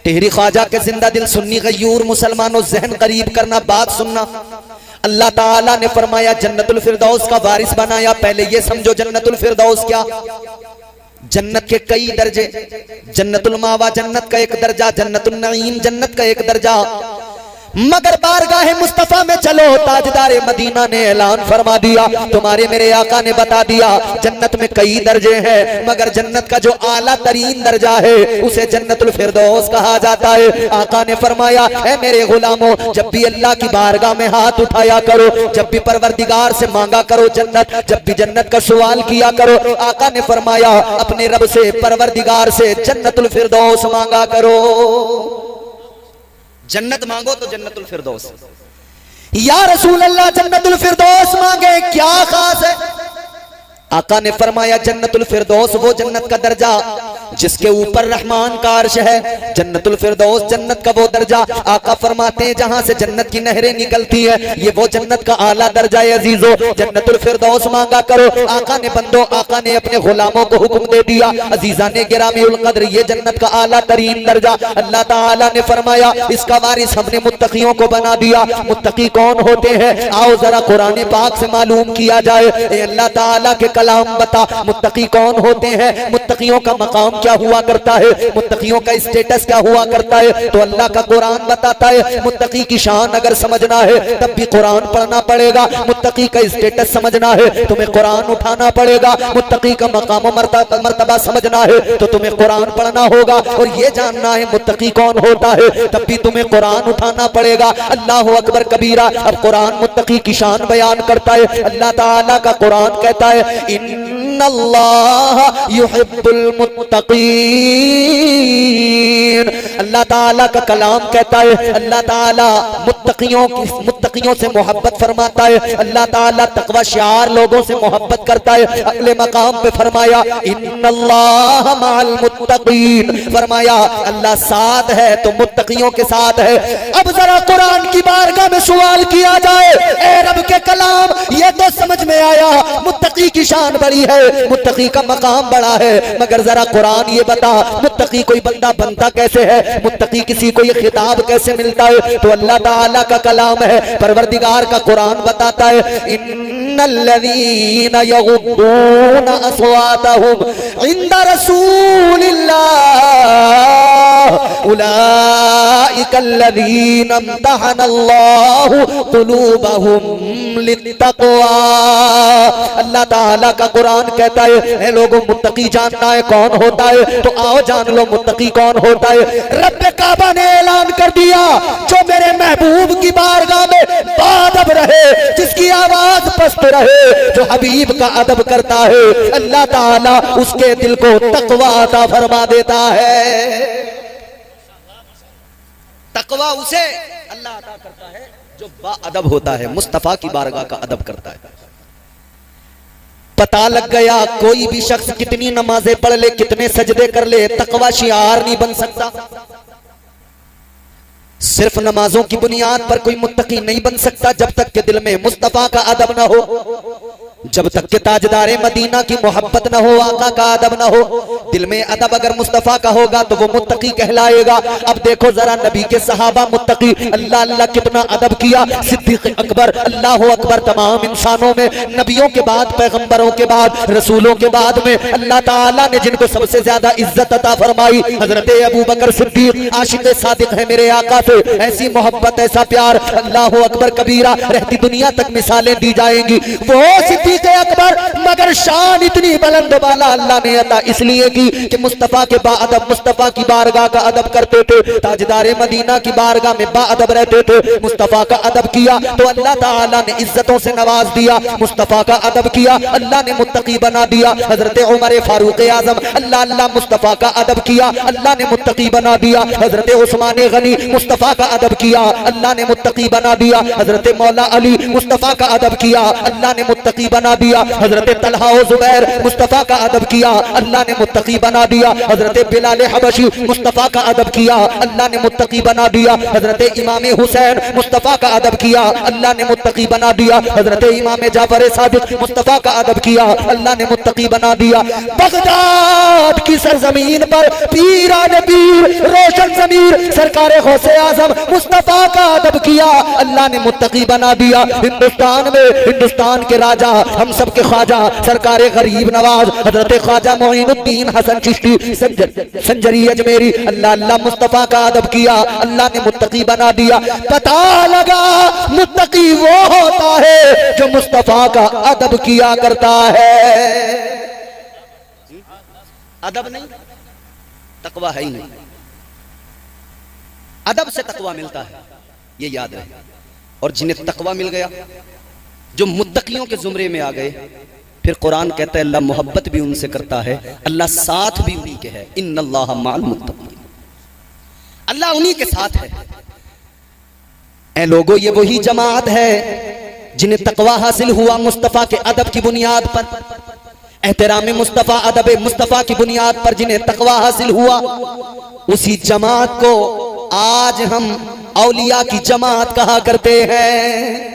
टेहरी ख्वाजा के जिंदा दिल सुन्नी गयूर मुसलमानों जहन करीब करना, बात सुनना। अल्लाह ताला ने फरमाया जन्नतुल फिरदौस का वारिस बनाया। पहले ये समझो जन्नतुल फिरदौस क्या, जन्नत के कई दर्जे, जन्नतुल मावा जन्नत का एक दर्जा, जन्नतुल नईम जन्नत का एक दर्जा, मगर बारगाह मुस्तफा में चलो ताजदारे मदीना ने ऐलान फरमा दिया, तुम्हारे मेरे आका ने बता दिया जन्नत में कई दर्जे हैं, मगर जन्नत का जो आला तरीन दर्जा है उसे जन्नतुल फिरदौस कहा जाता है। आका ने फरमाया है मेरे गुलामों, जब भी अल्लाह की बारगाह में हाथ उठाया करो, जब भी परवरदिगार से मांगा करो जन्नत, जब भी जन्नत का सवाल किया करो, आका ने फरमाया अपने रब से परवरदिगार से जन्नतुल फिरदौस मांगा करो। जन्नत मांगो तो जन्नतुल फिरदौस। या रसूल अल्लाह जन्नतुल फिरदौस मांगे, क्या खास है? आका ने फरमाया जन्नतुल फिरदौस वो जन्नत का दर्जा जिसके ऊपर रहमान का अर्श है। जन्नतुल फिरदौस जन्नत का वो दर्जा, आका फरमाते हैं जहां से जन्नत की नहरें निकलती हैं, ये वो जन्नत का आला दर्जा है। अजीजों जन्नतुल फिरदौस मांगा करो। आका ने बंदो, आका ने अपने गुलामों को हुक्म दे दिया, अजीजा ने गिरामीउल कद्र, ये जन्नत का आला तरीन दर्जा अल्लाह ताला ने फरमाया इसका वारिस हमने मुत्तकियों को बना दिया। मुत्तकी कौन होते हैं? आओ जरा कुरान पाक से मालूम किया जाए। अल्लाह ताला के कलाम बता, मुत्तकी कौन होते हैं? मुत्तकियों का मकाम क्या हुआ करता है? मुत्तकियों का स्टेटस क्या हुआ करता है? तो अल्लाह का कुरान बताता है मुत्तकी की शान अगर समझना है तब भी कुरान पढ़ना पड़ेगा। मुत्तकी का स्टेटस समझना है तुम्हें कुरान उठाना पड़ेगा। मुत्तकी का मकाम मर्तबा समझना है तो तुम्हें कुरान पढ़ना होगा। और ये जानना है मुत्तकी कौन होता है तब भी तुम्हें कुरान उठाना पड़ेगा। अल्लाह अकबर कबीरा। अब कुरान मुत्तकी की शान बयान करता है। अल्लाह ताला का कुरान कहता है इन्नल्लाह युहिब्बुल मुत्तकीन। अल्लाह ताला का कलाम कहता है अल्लाह ताला मुत्तकियों से मोहब्बत फरमाता है। अल्लाह ताला तकवा शियार लोगों से मोहब्बत करता है। अगले मकाम पे फरमाया इन्नल्लाह मअल मुत्तकीन, फरमाया अल्लाह साथ है तो मुत्तकियों के साथ है। अब जरा कुरान की बारगाह में सवाल किया जाए, ए रब के कलाम ये तो समझ में आया मुत्तकी की शान बड़ी है, मुत्तकी का मकाम बड़ा है, मगर जरा कुरान ये बता मुत्तकी कोई बंदा बनता कैसे है? मुत्तकी किसी को ये खिताब कैसे मिलता है? तो अल्लाह ताला का कलाम है, परवरदिगार का कुरान बताता है इन्नल्लज़ीना यग़ुद्दूना अस्वातहुम इंदा रसूलिल्लाह उलाइकल्लज़ीना इम्तहनल्लाहु क़ुलूबहुम लित्तक़वा। अल्लाह ताला का कुरान कहता है लोगों मुत्तकी जानना है कौन होता है? तो आओ जान लो मुत्तकी कौन होता है। रब्बे काबा ने ऐलान कर दिया जो मेरे महबूब की बारगाह में बाअदब रहे, जिसकी आवाज पस्त रहे, जो हबीब का अदब करता है, अल्लाह ताला उसके दिल को तकवा अता फरमा देता है। तकवा उसे अल्लाह अता करता है जो बाअदब होता है, मुस्तफा की बारगाह का अदब करता है। पता लग गया कोई भी शख्स कितनी नमाजें पढ़ ले, कितने सजदे कर ले, तकवा शियार नहीं बन सकता। सिर्फ नमाजों की बुनियाद पर कोई मुत्तकी नहीं बन सकता जब तक के दिल में मुस्तफा का अदब ना हो, जब तक के ताजदारे मदीना की मोहब्बत ना हो, आका का अदब ना हो। दिल में अदब अगर मुस्तफा का होगा तो वो मुत्तकी कहलाएगा। अब देखो जरा नबी के सहाबा मुत्तकी, अल्लाह अल्लाह कितना अदब किया। सिद्दीक अकबर, अल्लाह अकबर, तमाम इंसानों में नबियों के बाद, पैगंबरों के बाद, रसूलों के बाद में अल्लाह ताला ने जिनको सबसे ज्यादा इज्जत अता फरमाई हजरत अबू बकर सिद्दीक आशिक सादिक है मेरे आका से। ऐसी मोहब्बत, ऐसा प्यार, अल्लाह अकबर कबीरा, रहती दुनिया तक मिसालें दी जाएंगी। वो सिद्दीक सिद्दीक़ अकबर, मगर शान इतनी बुलंद वाला अल्लाह ने अता इसलिए की कि मुस्तफ़ा के बाअदब, मुस्तफ़ा की बारगाह का अदब करते थे। ताजदारे मदीना की बारगाह में बाअदब रहते थे। मुस्तफ़ा का अदब किया तो अल्लाह ताला ने इज्जतों से नवाज दिया। मुस्तफ़ा का अदब किया, अल्लाह ने मुत्तकी बना दिया। हजरत उमर फारूक आजम, अल्लाह अल्लाह मुस्तफ़ा का अदब किया, अल्लाह ने मुत्तकी बना दिया। हजरत उस्मान गनी, मुस्तफ़ा का अदब किया, अल्लाह ने मुत्तकी बना दिया। हजरत मौला अली, मुस्तफ़ा का अदब किया, अल्लाह ने मुत्तकी बना दिया। हजरत तलहा और जुबैर, मुस्तफ़ा का अदब किया, अल्लाह ने मुत्तकी बना दिया। हजरत बिलाल हबशी, मुस्तफ़ा का अदब किया, अल्लाह ने मुत्तकी बना दिया। हजरत इमाम हुसैन, मुस्तफ़ा का अदब किया, अल्लाह ने मुत्तकी बना दिया। हजरत इमाम जाफर सादिक, मुस्तफ़ा का अदब किया, अल्लाह ने मुत्तकी बना दिया। बगदाद की सरजमीन पर पीरान पीर, रोशन ज़मीर, सरकार गौसे आज़म, मुस्तफ़ा का अदब किया, अल्लाह ने मुत्तकी बना दिया। हिंदुस्तान में, हिंदुस्तान के राजा, हम सब के ख्वाजा, सरकार गरीब नवाज, हजरत ख्वाजा मोइनुद्दीन हसन चिश्ती संजरी अजमेरी, अल्लाह अल्लाह मुस्तफ़ा का अदब किया, अल्लाह ने मुत्तकी बना दिया। पता लगा मुत्तकी वो होता है जो मुस्तफ़ा का अदब किया करता है। अदब नहीं, तकवा है ही नहीं। अदब से तकवा मिलता है, ये याद रहे। और जिन्हें तकवा मिल गया, जो मुत्तकियों के जुमरे में आ गए, फिर कुरान कहता है अल्लाह मोहब्बत भी उनसे करता है, अल्लाह साथ भी उन्हीं के है। इन्नल्लाह माल मुत्तकीन, अल्लाह उन्हीं के साथ है। ऐ लोगों, ये वही जमात है जिन्हें तकवा हासिल हुआ मुस्तफ़ा के अदब की बुनियाद पर, एहतराम मुस्तफ़ा, अदब मुस्तफ़ा की बुनियाद पर जिन्हें तकवा हासिल हुआ, उसी जमात को आज हम औलिया की जमात कहा करते हैं।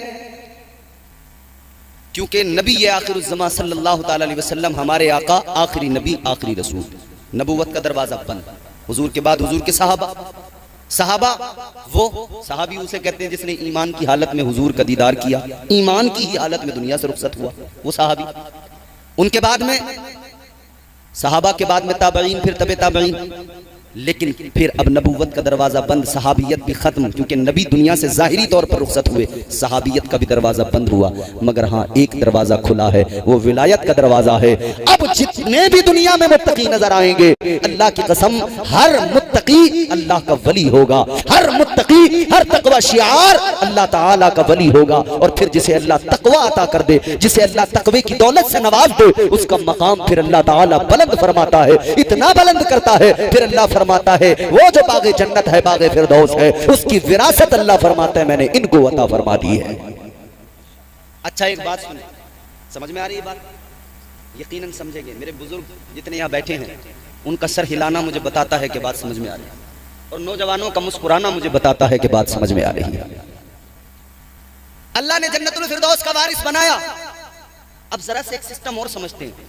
क्योंकि नबी आखिरुज़्ज़मा सल्लल्लाहु ताला अलैहि वसल्लम हमारे आका, आखिरी नबी, आखिरी रसूल, नबूवत का दरवाजा बंद। हुजूर के बाद हुजूर के सहाबा, सहाबा वो सहाबी उसे कहते हैं जिसने ईमान की हालत में हुजूर का दीदार किया, ईमान की ही हालत में दुनिया से रुखसत हुआ, वो सहाबी। उनके बाद में सहाबा के बाद में ताबईन, फिर तबे ताबईन। लेकिन फिर अब नबूवत का दरवाजा बंद, सहाबियत भी खत्म, क्योंकि नबी दुनिया से जाहिरी तौर पर रुखसत हुए, सहाबियत का भी दरवाजा बंद हुआ। मगर हाँ, एक दरवाजा खुला है, वो विलायत का दरवाजा है। अब जितने भी दुनिया में मुत्तकी नजर आएंगे, अल्लाह की कसम, हर मुत्तकी अल्लाह का वली होगा, हर मुत्तकी, हर तकवा शिआर अल्लाह ताला का वली होगा। और फिर जिसे अल्लाह तकवा अता कर दे, जिसे अल्लाह तकवे की दौलत से नवाज दे, उसका मकाम फिर अल्लाह ताला बुलंद फरमाता है, इतना बुलंद करता है, फिर अल्लाह फरमाता है वो जो बागे जन्नत है, बागे फिरदौस है, उसकी विरासत अल्लाह फरमाता है मैंने इनको अता फरमा दी है। अच्छा, एक बात सुने, समझ में आ रही है बात? यकीनन समझेंगे। मेरे बुजुर्ग जितने यहाँ बैठे हैं, उनका सर हिलाना मुझे बताता है कि बात समझ में आ रही है, और नौजवानों का मुस्कुराना मुझे बताता है कि बात समझ में आ रही है। अल्लाह ने जन्नतुल फिरदौस का वारिस बनाया। अब जरा से एक सिस्टम और समझते हैं।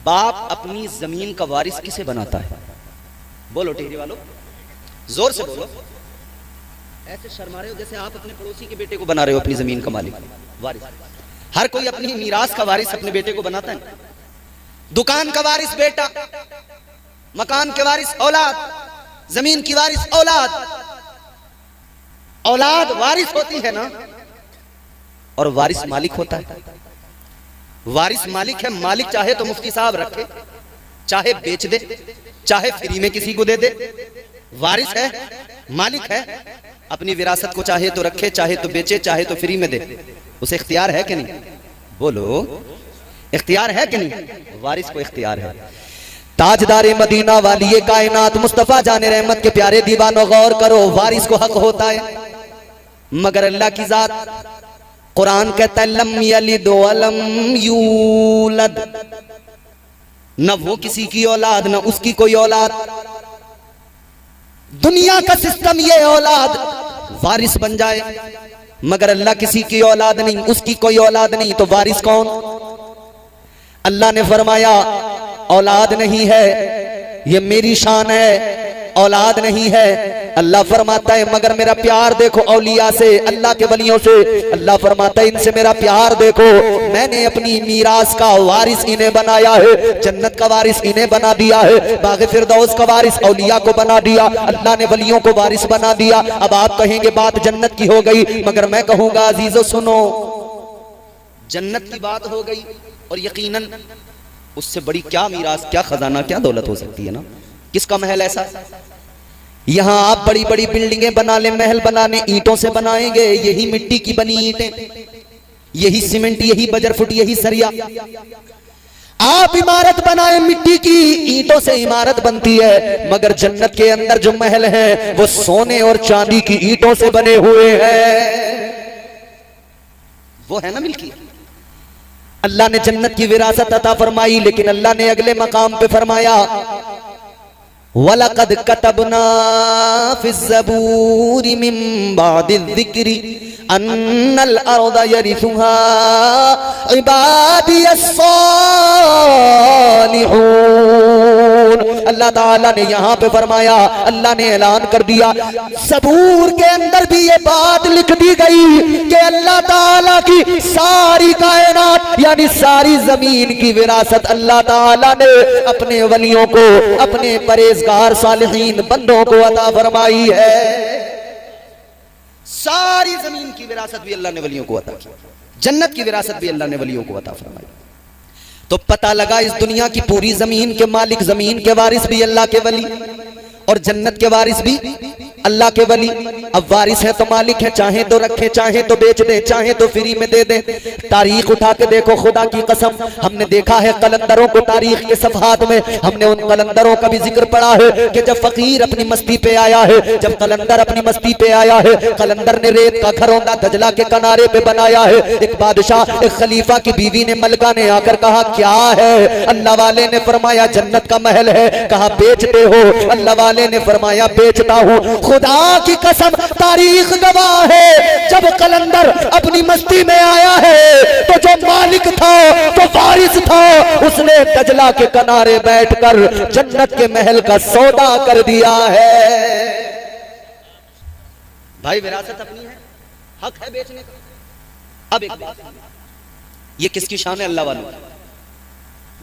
बाप अपनी जमीन का वारिस किसे बनाता है? बोलो टिहरी वालों, जोर से बोलो। ऐसे शर्मा रहे हो जैसे आप अपने पड़ोसी के बेटे को बना रहे हो अपनी जमीन का मालिक, वारिस। हर कोई अपनी मीरास का वारिस अपने बेटे को बनाता है। दुकान का वारिस बेटा, मकान के वारिस औलाद, जमीन की वारिस औलाद। औलाद वारिस होती है ना, और वारिस मालिक होता है। वारिस मालिक है, मालिक चाहे तो मुफ्ती साहब रखे, चाहे बेच दे, चाहे फ्री में किसी को दे दे। वारिस है, मालिक है, अपनी विरासत को चाहे तो रखे, चाहे तो बेचे, चाहे तो फ्री में दे। उसे इख्तियार है कि नहीं? बोलो, इख्तियार है कि नहीं? वारिस को इख्तियार है। ताजदारे मदीना वाली कायनात मुस्तफा जाने रहमत के प्यारे दीवानों, गौर करो, वारिस को हक होता है, मगर अल्लाह की जात कुरान कहता है लम यलिद वलम यूलद, न वो किसी की औलाद न उसकी कोई औलाद। दुनिया का सिस्टम ये औलाद वारिस बन जाए, मगर अल्लाह किसी की औलाद नहीं, उसकी कोई औलाद नहीं, तो वारिस कौन? अल्लाह ने फरमाया औलाद नहीं है, ये मेरी शान है, औलाद नहीं है। अल्लाह फरमाता है मगर मेरा प्यार देखो औलिया से, अल्लाह के वलियों से। अल्लाह फरमाता है इनसे मेरा प्यार देखो, मैंने अपनी मीरास का वारिस इन्हें बनाया है, जन्नत का वारिस इन्हें बना दिया है, बाग़े फिरदौस का वारिस औलिया को बना दिया, अल्लाह ने वलियों को वारिस बना दिया। अब आप कहेंगे बात जन्नत की हो गई, मगर मैं कहूंगा अजीजों सुनो, जन्नत की बात हो गई और यकीनन उससे बड़ी क्या मीरास, क्या खजाना, क्या दौलत हो सकती है ना। किसका महल ऐसा? यहां आप बड़ी बड़ी बिल्डिंगें बना ले, महल बनाने ईंटों से बनाएंगे, यही मिट्टी की बनी ईंटें, यही सीमेंट, यही बजर फुट, यही सरिया। आप इमारत बनाए मिट्टी की ईंटों से इमारत बनती है, मगर जन्नत के अंदर जो महल है वो सोने और चांदी की ईंटों से बने हुए हैं। वो है ना मिल्की। अल्लाह ने जन्नत की विरासत अता फरमाई, लेकिन अल्लाह ने अगले मकाम पे फरमाया वलक़द कतबना फ़िज़्ज़बूरि मिन बादिज़्ज़िक्रि अन्नल अर्ज़ यरिथुहा इबादियस सालिहून। अल्लाह ताला ने यहां पे फरमाया, अल्लाह ने ऐलान कर दिया, ज़बूर के अंदर भी ये बात लिख दी गई कि अल्लाह ताला की सारी कायनात यानी सारी जमीन की विरासत अल्लाह ताला ने अपने वलियों को, अपने परहेजगार सालिहीन बंदों को अता फरमाई है। सारी जमीन की विरासत भी अल्लाह ने वलियों को अता की, जन्नत की विरासत भी अल्लाह ने वलियों को अता फरमाई। तो पता लगा इस दुनिया की पूरी जमीन के मालिक, जमीन के वारिस भी अल्लाह के वली और जन्नत के वारिस भी अल्लाह के वली। अब वारिस है तो मालिक है, चाहे तो रखे, चाहे तो बेच दे, चाहे तो फ्री में दे दे। तारीख उठा के देखो, खुदा की कसम हमने देखा है कलंदरों को, तारीख के सफहात में हमने उन कलंदरों का भी जिक्र पढ़ा है कि जब फकीर अपनी मस्ती पे आया है, जब कलंदर अपनी मस्ती पे आया है, कलंदर ने रेत का घरौंदा दजला के किनारे पे बनाया है। एक बादशाह, एक खलीफा की बीवी ने, मलका ने आकर कहा क्या है? अल्लाह वाले ने फरमाया जन्नत का महल है। कहा बेचते हो? अल्लाह वाले ने फरमाया बेचता हूं। खुदा की कसम तारीख गवाह है, जब कलंदर अपनी मस्ती में आया है तो जो मालिक था, जो वारिस था, उसने दजला के किनारे बैठकर जन्नत के महल का सौदा कर दिया है। भाई विरासत अपनी है, हक है बेचने का। अब एक बात, ये किसकी शान है? अल्लाह वालों।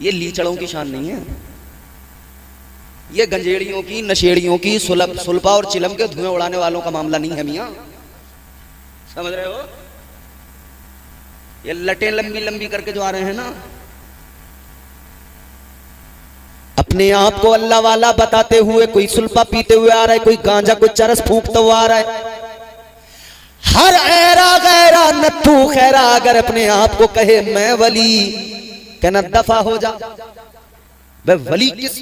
ये लीचड़ों की शान नहीं है, ये गंजेड़ियों की, नशेड़ियों की, सुलपा और चिलम के धुएं उड़ाने वालों का मामला नहीं है मियां, समझ रहे हो? ये लटें लंबी लंबी करके जो आ रहे हैं ना, अपने आप को अल्लाह वाला बताते हुए, कोई सुलपा पीते हुए आ रहा है, कोई गांजा, कोई चरस फूंकता हुआ आ रहा है। हर ऐरा गैरा नत्थू खैरा अगर अपने आप को कहे मैं वली, कहना दफा हो जा। वह वली किस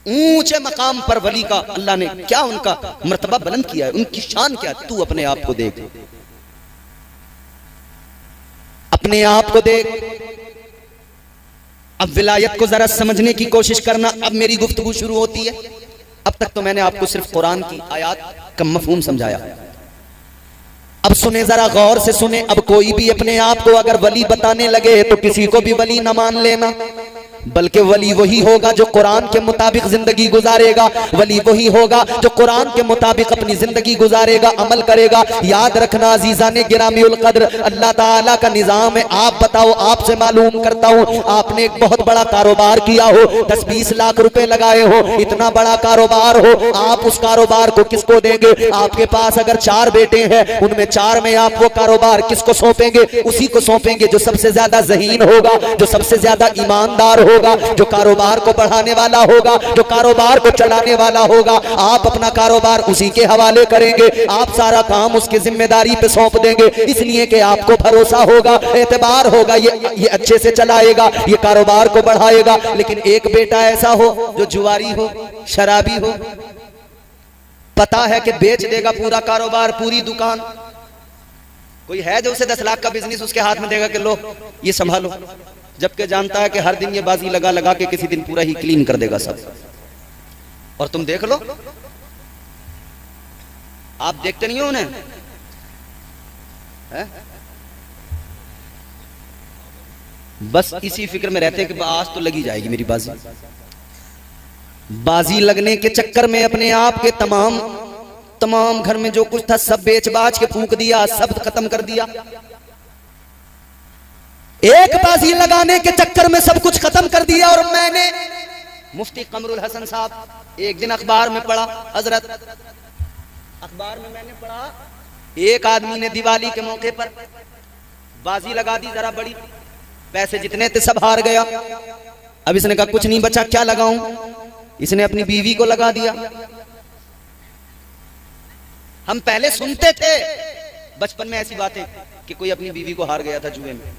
ऊंचे मकाम पर वली का अल्लाह ने क्या उनका मर्तबा बुलंद किया है, उनकी शान क्या है? तू अपने आप को देख, अपने आप को देख। अब विलायत को जरा समझने की कोशिश करना। अब मेरी गुफ्तगू शुरू होती है। अब तक तो मैंने आपको सिर्फ कुरान की आयत का मफहूम समझाया। अब सुने, जरा गौर से सुने। अब कोई भी अपने आप को अगर वली बताने लगे तो किसी को भी वली न मान लेना, बल्कि वली वही होगा जो कुरान के मुताबिक जिंदगी गुजारेगा, वली वही होगा जो कुरान के मुताबिक अपनी जिंदगी गुजारेगा, अमल करेगा। याद रखना अजीज़ाने गिरामीउल कद्र, अल्लाह ताला का निजाम है। आप बताओ, आपसे मालूम करता हूँ, आपने एक बहुत बड़ा कारोबार किया हो, 10-20 लाख रुपए लगाए हो, इतना बड़ा कारोबार हो, आप उस कारोबार को किसको देंगे? आपके पास अगर 4 बेटे हैं, उनमें 4 में आप वो कारोबार किसको सौंपेंगे? उसी को सौंपेंगे जो सबसे ज्यादा ज़हीन होगा, जो सबसे ज्यादा ईमानदार होगा, जो कारोबार को बढ़ाने वाला होगा, जो कारोबार को चलाने वाला होगा। आप अपना कारोबार उसी के हवाले करेंगे, आप सारा काम उसकी जिम्मेदारी पे सौंप देंगे, इसलिए कि आपको भरोसा होगा, एतबार होगा, ये अच्छे से चलाएगा, ये कारोबार को बढ़ाएगा। लेकिन एक बेटा ऐसा हो जो जुआरी हो, शराबी हो, पता है कि बेच देगा पूरा कारोबार, पूरी दुकान। कोई है जो उसे 10 लाख का बिजनेस उसके हाथ में देगा कि लो ये संभालो, जबकि जानता है कि हर दिन ये बाजी लगा लगा के किसी दिन पूरा ही क्लीन कर देगा सब। और तुम देख लो, आप देखते नहीं हो उन्हें है? बस इसी फिक्र में रहते कि आज तो लगी जाएगी मेरी बाजी। बाजी लगने के चक्कर में अपने आप के तमाम घर में जो कुछ था सब बेच बाज के फूंक दिया, सब खत्म कर दिया। एक बाजी लगाने के चक्कर में सब कुछ खत्म कर दिया। और मैंने मुफ्ती कमरुल हसन साहब एक दिन अखबार में पढ़ा, हजरत अखबार में मैंने पढ़ा, एक आदमी ने दिवाली के मौके पर बाजी लगा दी जरा बड़ी, पैसे जितने थे सब हार गया। अब इसने कहा कुछ नहीं बचा, क्या लगाऊं? इसने अपनी बीवी को लगा दिया। हम पहले सुनते थे बचपन में ऐसी बातें कि कोई अपनी बीवी को हार गया था जुए में।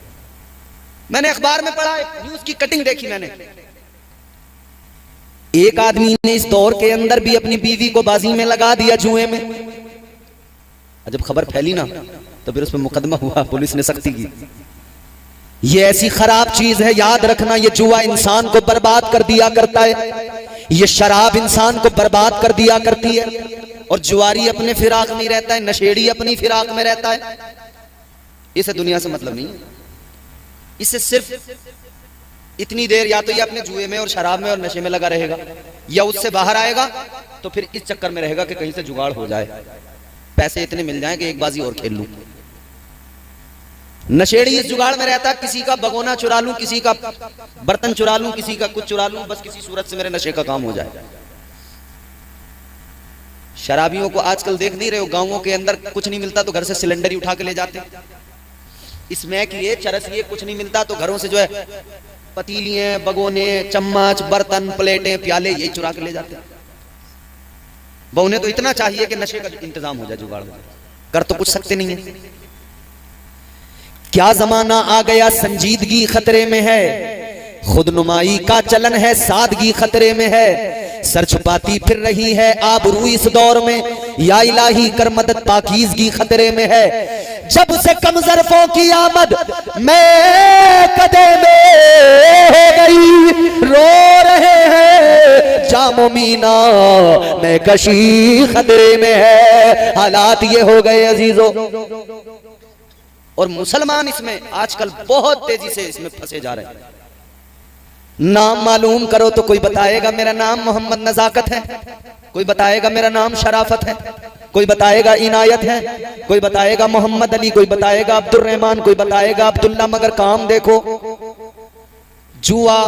मैंने अखबार में पढ़ा, न्यूज की कटिंग देखी मैंने, एक आदमी ने इस दौर के अंदर भी अपनी बीवी को बाजी में लगा दिया जुए में। जब खबर फैली ना तो फिर उस पर मुकदमा हुआ, पुलिस ने सख्ती की। ये ऐसी खराब चीज है, याद रखना, ये जुआ इंसान को बर्बाद कर दिया करता है, ये शराब इंसान को बर्बाद कर दिया करती है। और जुआरी अपने फिराक में रहता है, नशेड़ी अपनी फिराक में रहता है, इसे दुनिया से मतलब नहीं है। इससे सिर्फ इतनी देर या तो ये अपने जुए में और शराब में और नशे में लगा रहेगा, या उससे बाहर आएगा तो फिर इस चक्कर में रहेगा कि कहीं से जुगाड़ हो जाए, पैसे इतने मिल जाएं कि एक बाजी और खेल लूं। नशेड़ी इस जुगाड़ में रहता है, किसी का भगोना चुरा लूं, किसी का बर्तन चुरा लूं, किसी का कुछ चुरा लूं, बस किसी सूरत से मेरे नशे का काम हो जाए। शराबियों को आजकल देख नहीं रहे हो, गांवों के अंदर कुछ नहीं मिलता तो घर से सिलेंडर ही उठा के ले जाते, इसमें कि ये चरस ये कुछ नहीं मिलता तो घरों से जो है पतीलियां, बगोने, चम्मच, बर्तन, प्लेटें, प्याले यही चुरा के ले जाते हैं। बहुने तो इतना चाहिए कि नशे का इंतजाम हो जाए, जुगाड़ हो जाए, कर तो कुछ सकते नहीं है। क्या जमाना आ गया, संजीदगी खतरे में है, खुदनुमाई का चलन है, सादगी खतरे में है, सर छुपाती फिर रही है आबरू इस दौर में, या इलाही कर मदद पाकीज़गी खतरे में है। जब से कम ज़र्फ़ों की आमद मैं कदे में हो गई, रो रहे हैं जामो मीना मैं कशी खतरे में है। हालात ये हो गए अजीजों, और मुसलमान इसमें आजकल बहुत तेजी से इसमें फंसे जा रहे हैं। नाम मालूम करो तो कोई बताएगा मेरा नाम मोहम्मद नजाकत है, कोई बताएगा मेरा नाम शराफत है, कोई बताएगा इनायत है, कोई बताएगा मोहम्मद अली, कोई बताएगा अब्दुल रहमान, कोई बताएगा अब्दुल्ला, मगर काम देखो जुआ,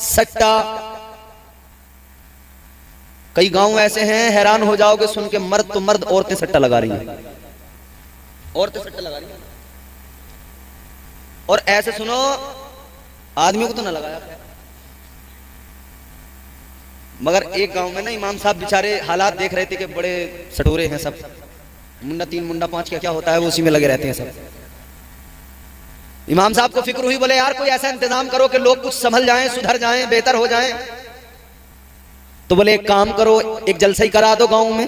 सट्टा। कई गांव ऐसे हैं हैरान हो जाओगे सुन के, मर्द तो मर्द, औरतें सट्टा लगा रही हैं, औरतें सट्टा लगा रही हैं। और ऐसे सुनो, आदमियों को तो ना लगाया, मगर एक गांव में ना इमाम साहब बेचारे हालात देख रहे थे कि बड़े सटोरे हैं सब, मुंडा 3 मुंडा 5 क्या क्या होता है वो उसी में लगे रहते हैं सब। इमाम साहब को फिक्र हुई, बोले यार कोई ऐसा इंतजाम करो कि लोग कुछ संभल जाएं, सुधर जाएं, बेहतर हो जाएं। तो बोले एक काम करो, एक जलसा ही करा दो गांव में,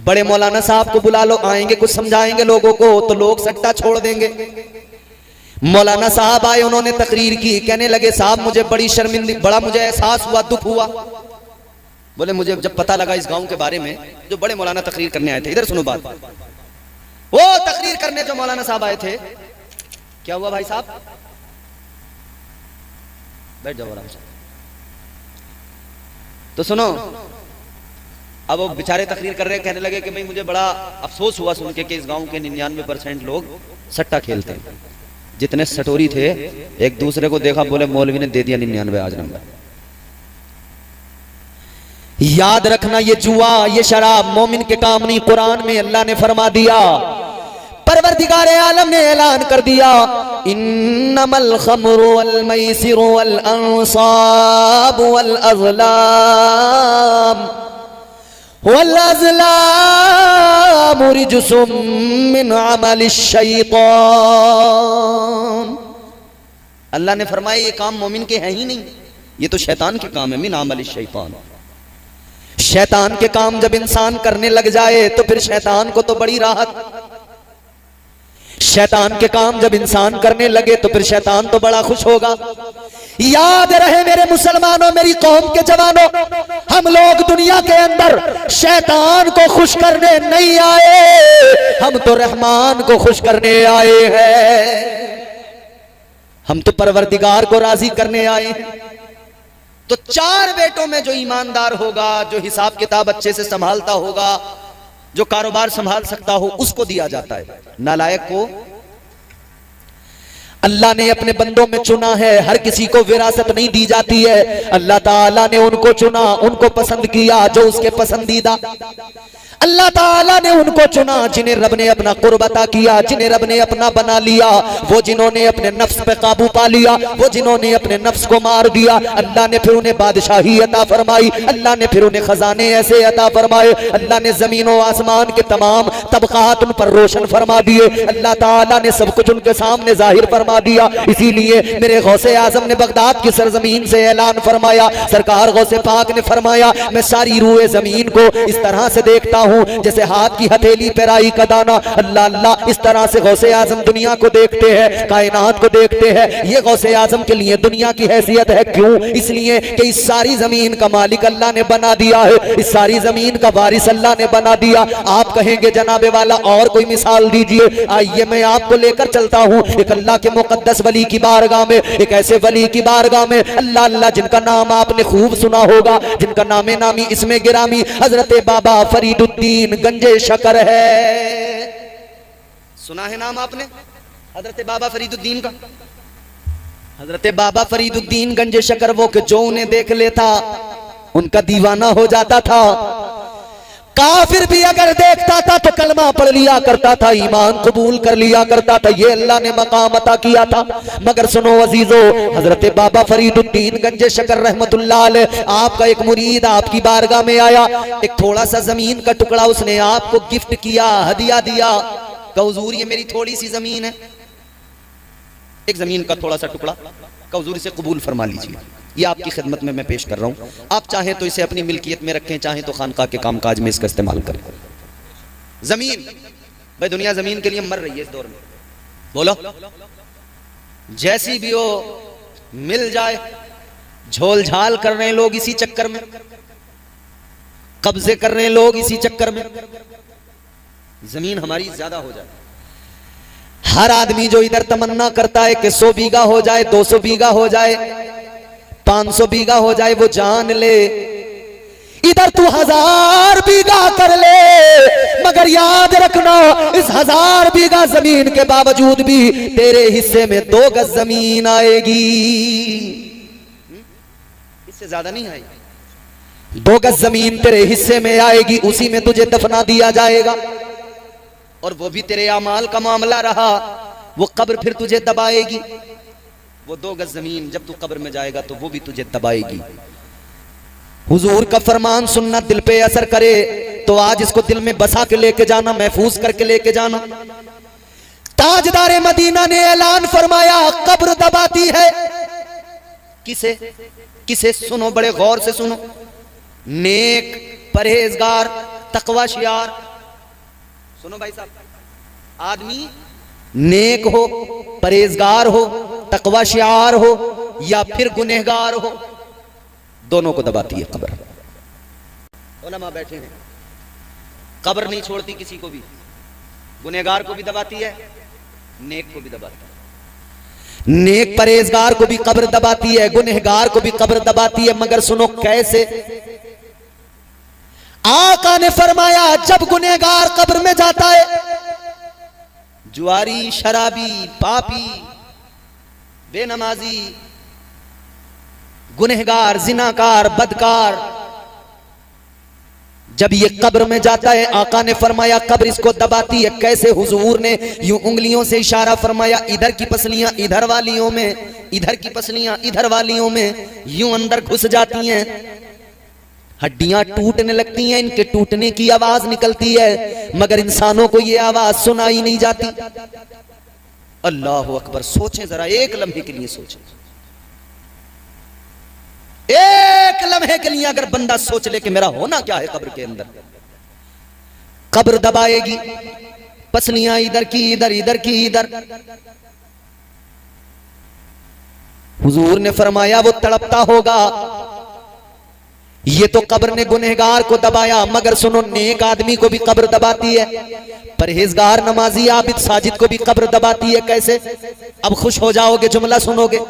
बड़े मौलाना साहब को बुला लो, आएंगे कुछ समझाएंगे लोगों को तो लोग सट्टा छोड़ देंगे। मौलाना साहब आए, उन्होंने तकरीर की, कहने लगे साहब मुझे बड़ी शर्मिंदगी, बड़ा मुझे एहसास हुआ, दुख हुआ। बोले मुझे जब पता लगा इस गांव के बारे में, जो बड़े मौलाना तकरीर करने आए थे, इधर सुनो बात, वो तकरीर करने जो मौलाना साहब आए थे, क्या हुआ भाई साहब, बैठ जाओ आराम से। तो सुनो, अब वो बेचारे तकरीर कर रहे, कहने लगे कि भाई मुझे बड़ा अफसोस हुआ सुन के कि इस गांव के 99% लोग सट्टा खेलते हैं। जितने सटोरी थे एक दूसरे को देखा, बोले मौलवी ने दे दिया 99 आज नंबर। याद रखना, ये जुआ, ये शराब मोमिन के काम नहीं। कुरान में अल्लाह ने फरमा दिया, परवरदिगारे आलम ने ऐलान कर दिया, इन्नमल खमरु वल मैसिरु वल अंसाब वल अज़लाम वल अज़लाम रिजसुम मिन अमलिश शैतान। अल्लाह ने फरमाया ये काम मोमिन के हैं ही नहीं, ये तो शैतान के काम है, मिन अमलिश शैतान। शैतान के काम जब इंसान करने लग जाए तो फिर शैतान को तो बड़ी राहत। शैतान के काम जब इंसान करने लगे तो फिर शैतान तो बड़ा खुश होगा। याद रहे मेरे मुसलमानों, मेरी कौम के जवानों, हम लोग दुनिया के अंदर शैतान को खुश करने नहीं आए, हम तो रहमान को खुश करने आए हैं, हम तो परवरदिगार को राजी करने आए हैं। तो 4 बेटों में जो ईमानदार होगा, जो हिसाब किताब अच्छे से संभालता होगा, जो कारोबार संभाल सकता हो, उसको दिया जाता है। नालायक को अल्लाह ने अपने बंदों में चुना है, हर किसी को विरासत नहीं दी जाती है। अल्लाह ताला ने उनको चुना, उनको पसंद किया जो उसके पसंदीदा। अल्लाह ताला ने उनको चुना जिन्हें रब ने अपना कुर्ब अता किया, जिन्हें रब ने अपना बना लिया, वो जिन्होंने अपने नफ्स पे काबू पा लिया, वो जिन्होंने अपने नफ्स को मार दिया। अल्लाह ने फिर उन्हें बादशाही अता फरमाई, अल्लाह ने फिर उन्हें खजाने ऐसे अता फरमाए, अल्लाह ने जमीन और आसमान के तमाम तबकात उन पर रोशन फरमा दिए। अल्लाह ताला ने सब कुछ उनके सामने जाहिर फरमा दिया। इसीलिए मेरे गौसे आजम ने बगदाद की सरजमीन से ऐलान फरमाया, सरकार गौसे पाक ने फरमाया, मैं सारी रूए जमीन को इस तरह से देखता हूं जैसे हाथ की हथेली पे राई का दाना। अल्लाह अल्लाह, इस तरह से गौसे आजम दुनिया को देखते हैं, कायनात को देखते हैं। ये गौसे आजम के लिए दुनिया की हैसियत है। क्यों? इसलिए कि इस सारी जमीन का मालिक अल्लाह ने बना दिया है, इस सारी जमीन का वारिस अल्लाह ने बना दिया। आप कहेंगे जनाबे वाला और कोई मिसाल दीजिए। आइए मैं आपको लेकर चलता हूं एक अल्लाह के मुकद्दस वली की बारगाह में, एक ऐसे वली की बारगाह में, अल्लाह अल्लाह जिनका नाम आपने खूब सुना होगा, जिनका नामे नामी इसमें गिरामी हजरत बाबा फरीदुद्दीन गंजे शकर है। सुना है नाम आपने हजरत बाबा फरीदुद्दीन का? हजरत बाबा फरीदुद्दीन गंजे शकर वो कि जो उन्हें देख लेता उनका दीवाना हो जाता था। काफिर भी अगर देखता था तो कलमा पढ़ लिया करता था, ईमान कबूल कर लिया करता था। ये अल्लाह ने मकाम अता किया था। मगर सुनो अजीजो, हजरत बाबा फरीदुद्दीन गंजे शकर रहमतुल्लाह अलैह, आपका एक मुरीद आपकी बारगाह में आया, एक थोड़ा सा जमीन का टुकड़ा उसने आपको गिफ्ट किया, हदिया दिया। का हुजूर ये मेरी थोड़ी सी जमीन है, एक जमीन का थोड़ा सा टुकड़ा, का हुजूर इसे कबूल फरमा लीजिए, ये आपकी खिदमत में मैं पेश कर रहा हूं। आप चाहें तो इसे अपनी मिल्कियत में रखें, चाहें तो खानका के कामकाज में इसका इस्तेमाल करें। जमीन भाई, दुनिया जमीन के लिए मर रही है इस दौर में। बोलो, जैसी भी हो मिल जाए, झोल झाल कर रहे हैं लोग इसी चक्कर में, कब्जे कर रहे हैं लोग इसी चक्कर में, जमीन हमारी ज्यादा हो जाए। हर आदमी जो इधर तमन्ना करता है कि 100 बीघा हो जाए, 200 बीघा हो जाए, 500 बीघा हो जाए, वो जान ले इधर तू 1000 बीघा कर ले, मगर याद रखना इस 1000 बीघा जमीन के बावजूद भी तेरे हिस्से में 2 गज जमीन आएगी, इससे ज्यादा नहीं आएगी। 2 गज जमीन तेरे हिस्से में आएगी, उसी में तुझे दफना दिया जाएगा। और वो भी तेरे अमाल का मामला रहा, वो कब्र फिर तुझे दबाएगी। वो 2 गज जमीन जब तू कब्र में जाएगा तो वो भी तुझे दबाएगी। हुजूर का फरमान सुनना दिल पे असर करे तो आज इसको दिल में बसा के लेके जाना, महफूज करके लेके जाना। ताजदारे मदीना ने ऐलान फरमाया, कब्र दबाती है किसे? किसे? सुनो, बड़े गौर से सुनो। नेक, परहेजगार, तकवा शियार। सुनो भाई साहब, आदमी नेक हो, परहेजगार हो, तकवा शियार हो या फिर गुनहगार हो, दोनों को दबाती है कब्र। उलमा बैठे हैं, कब्र नहीं छोड़ती किसी को भी, गुनहगार को भी दबाती है, नेक को भी दबाती है। नेक परहेजगार को भी कब्र दबाती है, गुनहगार को भी कब्र दबाती है। मगर सुनो कैसे? आका ने फरमाया, जब गुनहगार कब्र में जाता है, जुआरी, शराबी, पापी, बेनमाजी, गुनहगार, जिनाकार, बदकार, जब ये कब्र में जाता है, आका ने फरमाया कब्र इसको दबाती है। कैसे? हुजूर ने यूं उंगलियों से इशारा फरमाया, इधर की पसलियां इधर वालियों में, इधर की पसलियां इधर वालियों में, यूं अंदर घुस जाती हैं, हड्डियां टूटने लगती हैं, इनके टूटने की आवाज निकलती है, मगर इंसानों को यह आवाज सुनाई नहीं जाती। अल्लाह अकबर। सोचें जरा, एक लम्हे के लिए सोचें, एक लम्हे के लिए अगर बंदा सोच ले कि मेरा होना क्या है कब्र के अंदर। कब्र दबाएगी, पसलियां इधर की इधर, इधर की इधर। हुजूर ने फरमाया वो तड़पता होगा। ये तो कब्र ने गुनहगार को दबाया, मगर सुनो, नेक आदमी को भी कब्र दबाती है, परहेजगार, नमाजी, आबिद, साजिद को भी कब्र दबाती है। कैसे? अब खुश हो जाओगे, जुमला सुनोगे।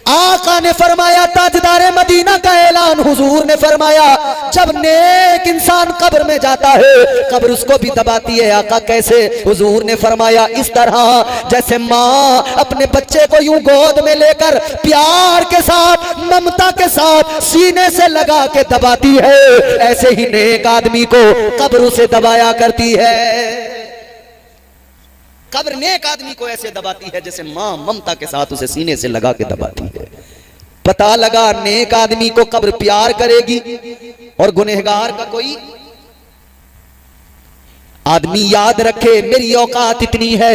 आका ने फरमाया, ताजदारे मदीना का ऐलान हुजूर ने फरमाया, जब नेक इंसान कब्र में जाता है कब्र उसको भी दबाती है। आका कैसे? हुजूर ने फरमाया, इस तरह जैसे माँ अपने बच्चे को यूं गोद में लेकर प्यार के साथ ममता के साथ सीने से लगा के दबाती है, ऐसे ही नेक आदमी को कब्र उसे दबाया करती है। कब्र नेक आदमी को ऐसे दबाती है जैसे मां ममता के साथ उसे सीने से लगा के दबाती है। पता लगा नेक आदमी को कब्र प्यार करेगी और गुनहगार का कोई। आदमी याद रखे मेरी औकात इतनी है,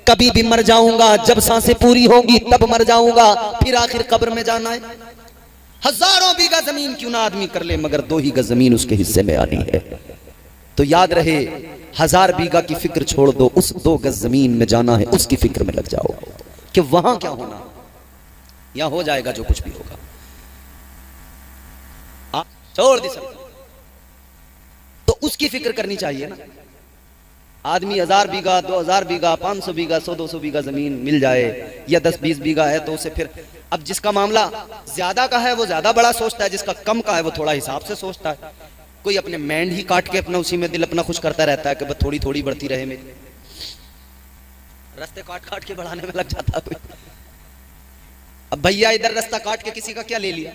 कभी भी मर जाऊंगा, जब सांसें पूरी होंगी तब मर जाऊंगा, फिर आखिर कब्र में जाना है। हजारों बीघा जमीन क्यों ना आदमी कर ले, मगर 2 ही गज जमीन उसके हिस्से में आनी है। तो याद रहे 1000 बीघा की फिक्र छोड़ दो, उस 2 गज जमीन में जाना है, उसकी फिक्र में लग जाओ कि वहां क्या होना, या हो जाएगा जो कुछ भी होगा। छोड़ दी सब, तो उसकी फिक्र करनी चाहिए ना। आदमी 1000 बीघा 2000 बीघा 500 बीघा 100-200 बीघा जमीन मिल जाए या 10-20 बीघा है तो उसे फिर, अब जिसका मामला ज्यादा का है वो ज्यादा बड़ा सोचता है, जिसका कम का है वो थोड़ा हिसाब से सोचता है। कोई अपने मैंड ही काट के अपना उसी में दिल अपना खुश करता रहता है कि बस थोड़ी थोड़ी बढ़ती रहे मेरी, रास्ते काट काट के बढ़ाने में लग जाता है कोई। अब भैया इधर रास्ता काट के किसी का क्या ले लिया,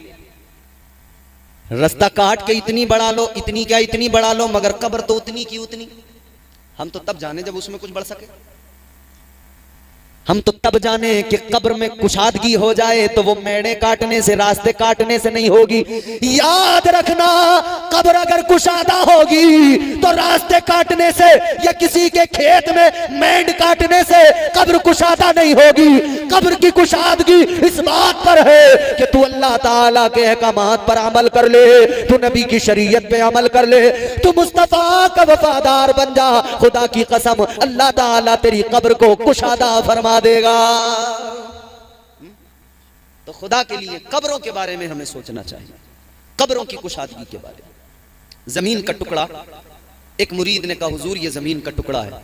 रास्ता काट के इतनी बढ़ा लो, इतनी क्या इतनी बढ़ा लो, मगर कब्र तो उतनी की उतनी। हम तो तब जाने जब उसमें कुछ बढ़ सके, हम तो तब जाने कि कब्र में कुशादगी हो जाए तो वो मेढ़े काटने से रास्ते काटने से नहीं होगी। याद रखना कब्र अगर कुशादा होगी तो रास्ते काटने से या किसी के खेत में मेंढ काटने से कब्र कुशादा नहीं होगी। कब्र की कुशादगी इस बात पर है कि तू अल्लाह ताला के अहकामात पर अमल कर ले, तू नबी की शरीयत पे अमल कर ले, तू मुस्तफा का वफादार बन जा। खुदा की कसम अल्लाह ताला तेरी कब्र को कुशादा फरमा देगा। तो खुदा के लिए कब्रों के बारे में हमें सोचना चाहिए, कब्रों की कुशादगी के बारे में। जमीन का टुकड़ा, एक मुरीद ने कहा हुजूर ये जमीन का टुकड़ा है,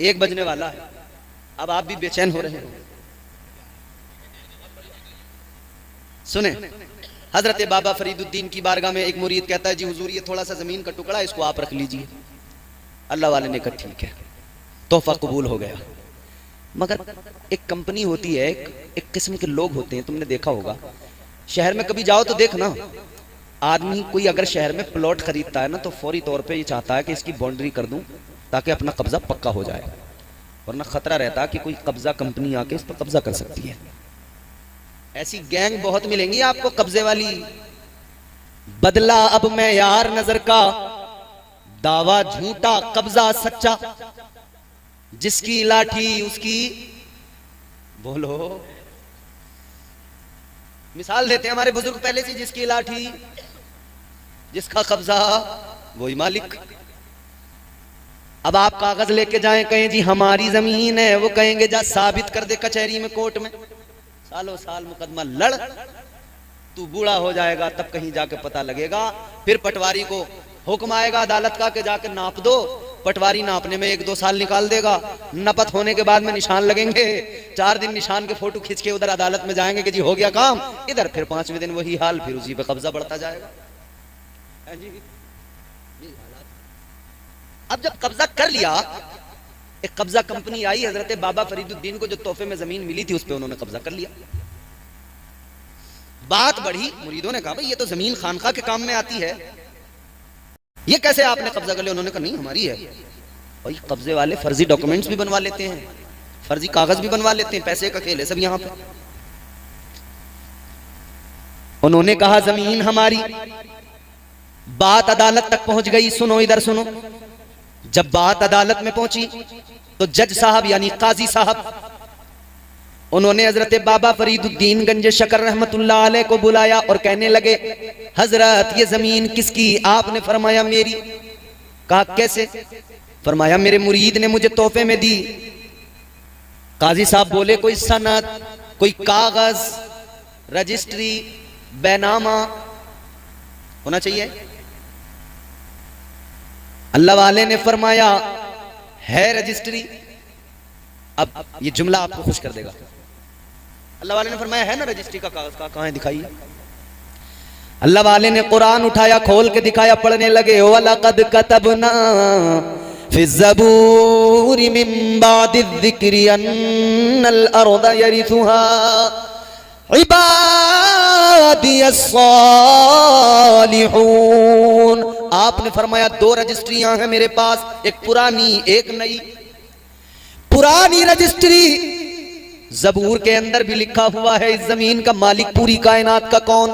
1 बजने वाला है, अब आप भी बेचैन हो रहे हो। सुने, हजरत बाबा फरीदुद्दीन की बारगाह में एक मुरीद कहता है जी हुजूर ये थोड़ा सा जमीन का टुकड़ा है, इसको आप रख लीजिए। अल्लाह वाले ने कहा ठीक है, तोहफा कबूल हो गया। मगर एक कंपनी होती है, एक किस्म के लोग होते हैं, तुमने देखा होगा शहर में कभी जाओ तो देखना, आदमी कोई अगर शहर में प्लॉट खरीदता है ना तो फौरी तौर पे ये चाहता है कि इसकी बाउंड्री कर दूं ताकि अपना कब्जा पक्का हो जाए, वरना खतरा रहता है कि कोई कब्जा कंपनी आके इस पर कब्जा कर सकती है। ऐसी गैंग बहुत मिलेंगी आपको कब्जे वाली। बदला अब मैं यार नजर का, दावा झूठा कब्जा सच्चा, जिसकी लाठी उसकी, बोलो मिसाल देते हैं हमारे बुजुर्ग पहले से, जिसकी लाठी जिसका कब्जा वही मालिक। अब आप कागज लेके जाएं, कहें जी हमारी जमीन है, वो कहेंगे जा साबित कर दे कचहरी में कोर्ट में, सालों साल मुकदमा लड़, तू बूढ़ा हो जाएगा तब कहीं जाके पता लगेगा। फिर पटवारी को हुक्म आएगा अदालत का कि जाकर नाप दो, पटवारी नापने में 1-2 साल निकाल देगा, नपत होने के बाद में निशान लगेंगे, 4 दिन निशान के फोटो खींच के उधर अदालत में जाएंगे कि जी हो गया काम, इधर फिर 5वें दिन वही हाल, फिर उसी पे कब्जा बढ़ता जाएगा। अब जब कब्जा कर लिया, एक कब्जा कंपनी आई, हजरत बाबा फरीदुद्दीन को जो तोहफे में जमीन मिली थी उस पर उन्होंने कब्जा कर लिया। बात बढ़ी, मुरीदों ने कहा भाई ये तो जमीन खानका के काम में आती है, ये कैसे आपने कब्जा कर लिया? उन्होंने कहा नहीं हमारी है। और ये कब्जे वाले फर्जी डॉक्यूमेंट्स भी बनवा लेते हैं, फर्जी कागज भी बनवा लेते हैं, पैसे का खेल है सब यहाँ पे। उन्होंने कहा जमीन हमारी, बात अदालत तक पहुंच गई। सुनो इधर सुनो, जब बात अदालत में पहुंची तो जज साहब यानी काजी साहब, उन्होंने हजरत बाबा फरीदुद्दीन गंज शकर रहमतुल्लाह अलैह को बुलाया और कहने लगे हजरत ये जमीन किसकी? आपने फरमाया मेरी। कहा कैसे? फरमाया मेरे मुरीद ने मुझे तोहफे में दी। काजी साहब बोले कोई सनद, कोई कागज, रजिस्ट्री, बैनामा होना चाहिए। अल्लाह वाले ने फरमाया है रजिस्ट्री। अब ये जुमला आपको खुश कर देगा, अल्लाह वाले ने फरमाया है ना रजिस्ट्री का कागज, का कहां है दिखाइए। अल्लाह वाले ने कुरान उठाया, खोल के दिखाया, पढ़ने लगे, वलक़द कतबना फी ज़बूर मिन बादि ज़िक्रि अन्नल अर्द यरिथुहा इबादियस सालिहून। आपने फरमाया 2 रजिस्ट्रियां हैं मेरे पास, एक पुरानी एक नई। पुरानी रजिस्ट्री ज़बूर के अंदर भी लिखा हुआ है इस जमीन का मालिक पूरी कायनात का कौन,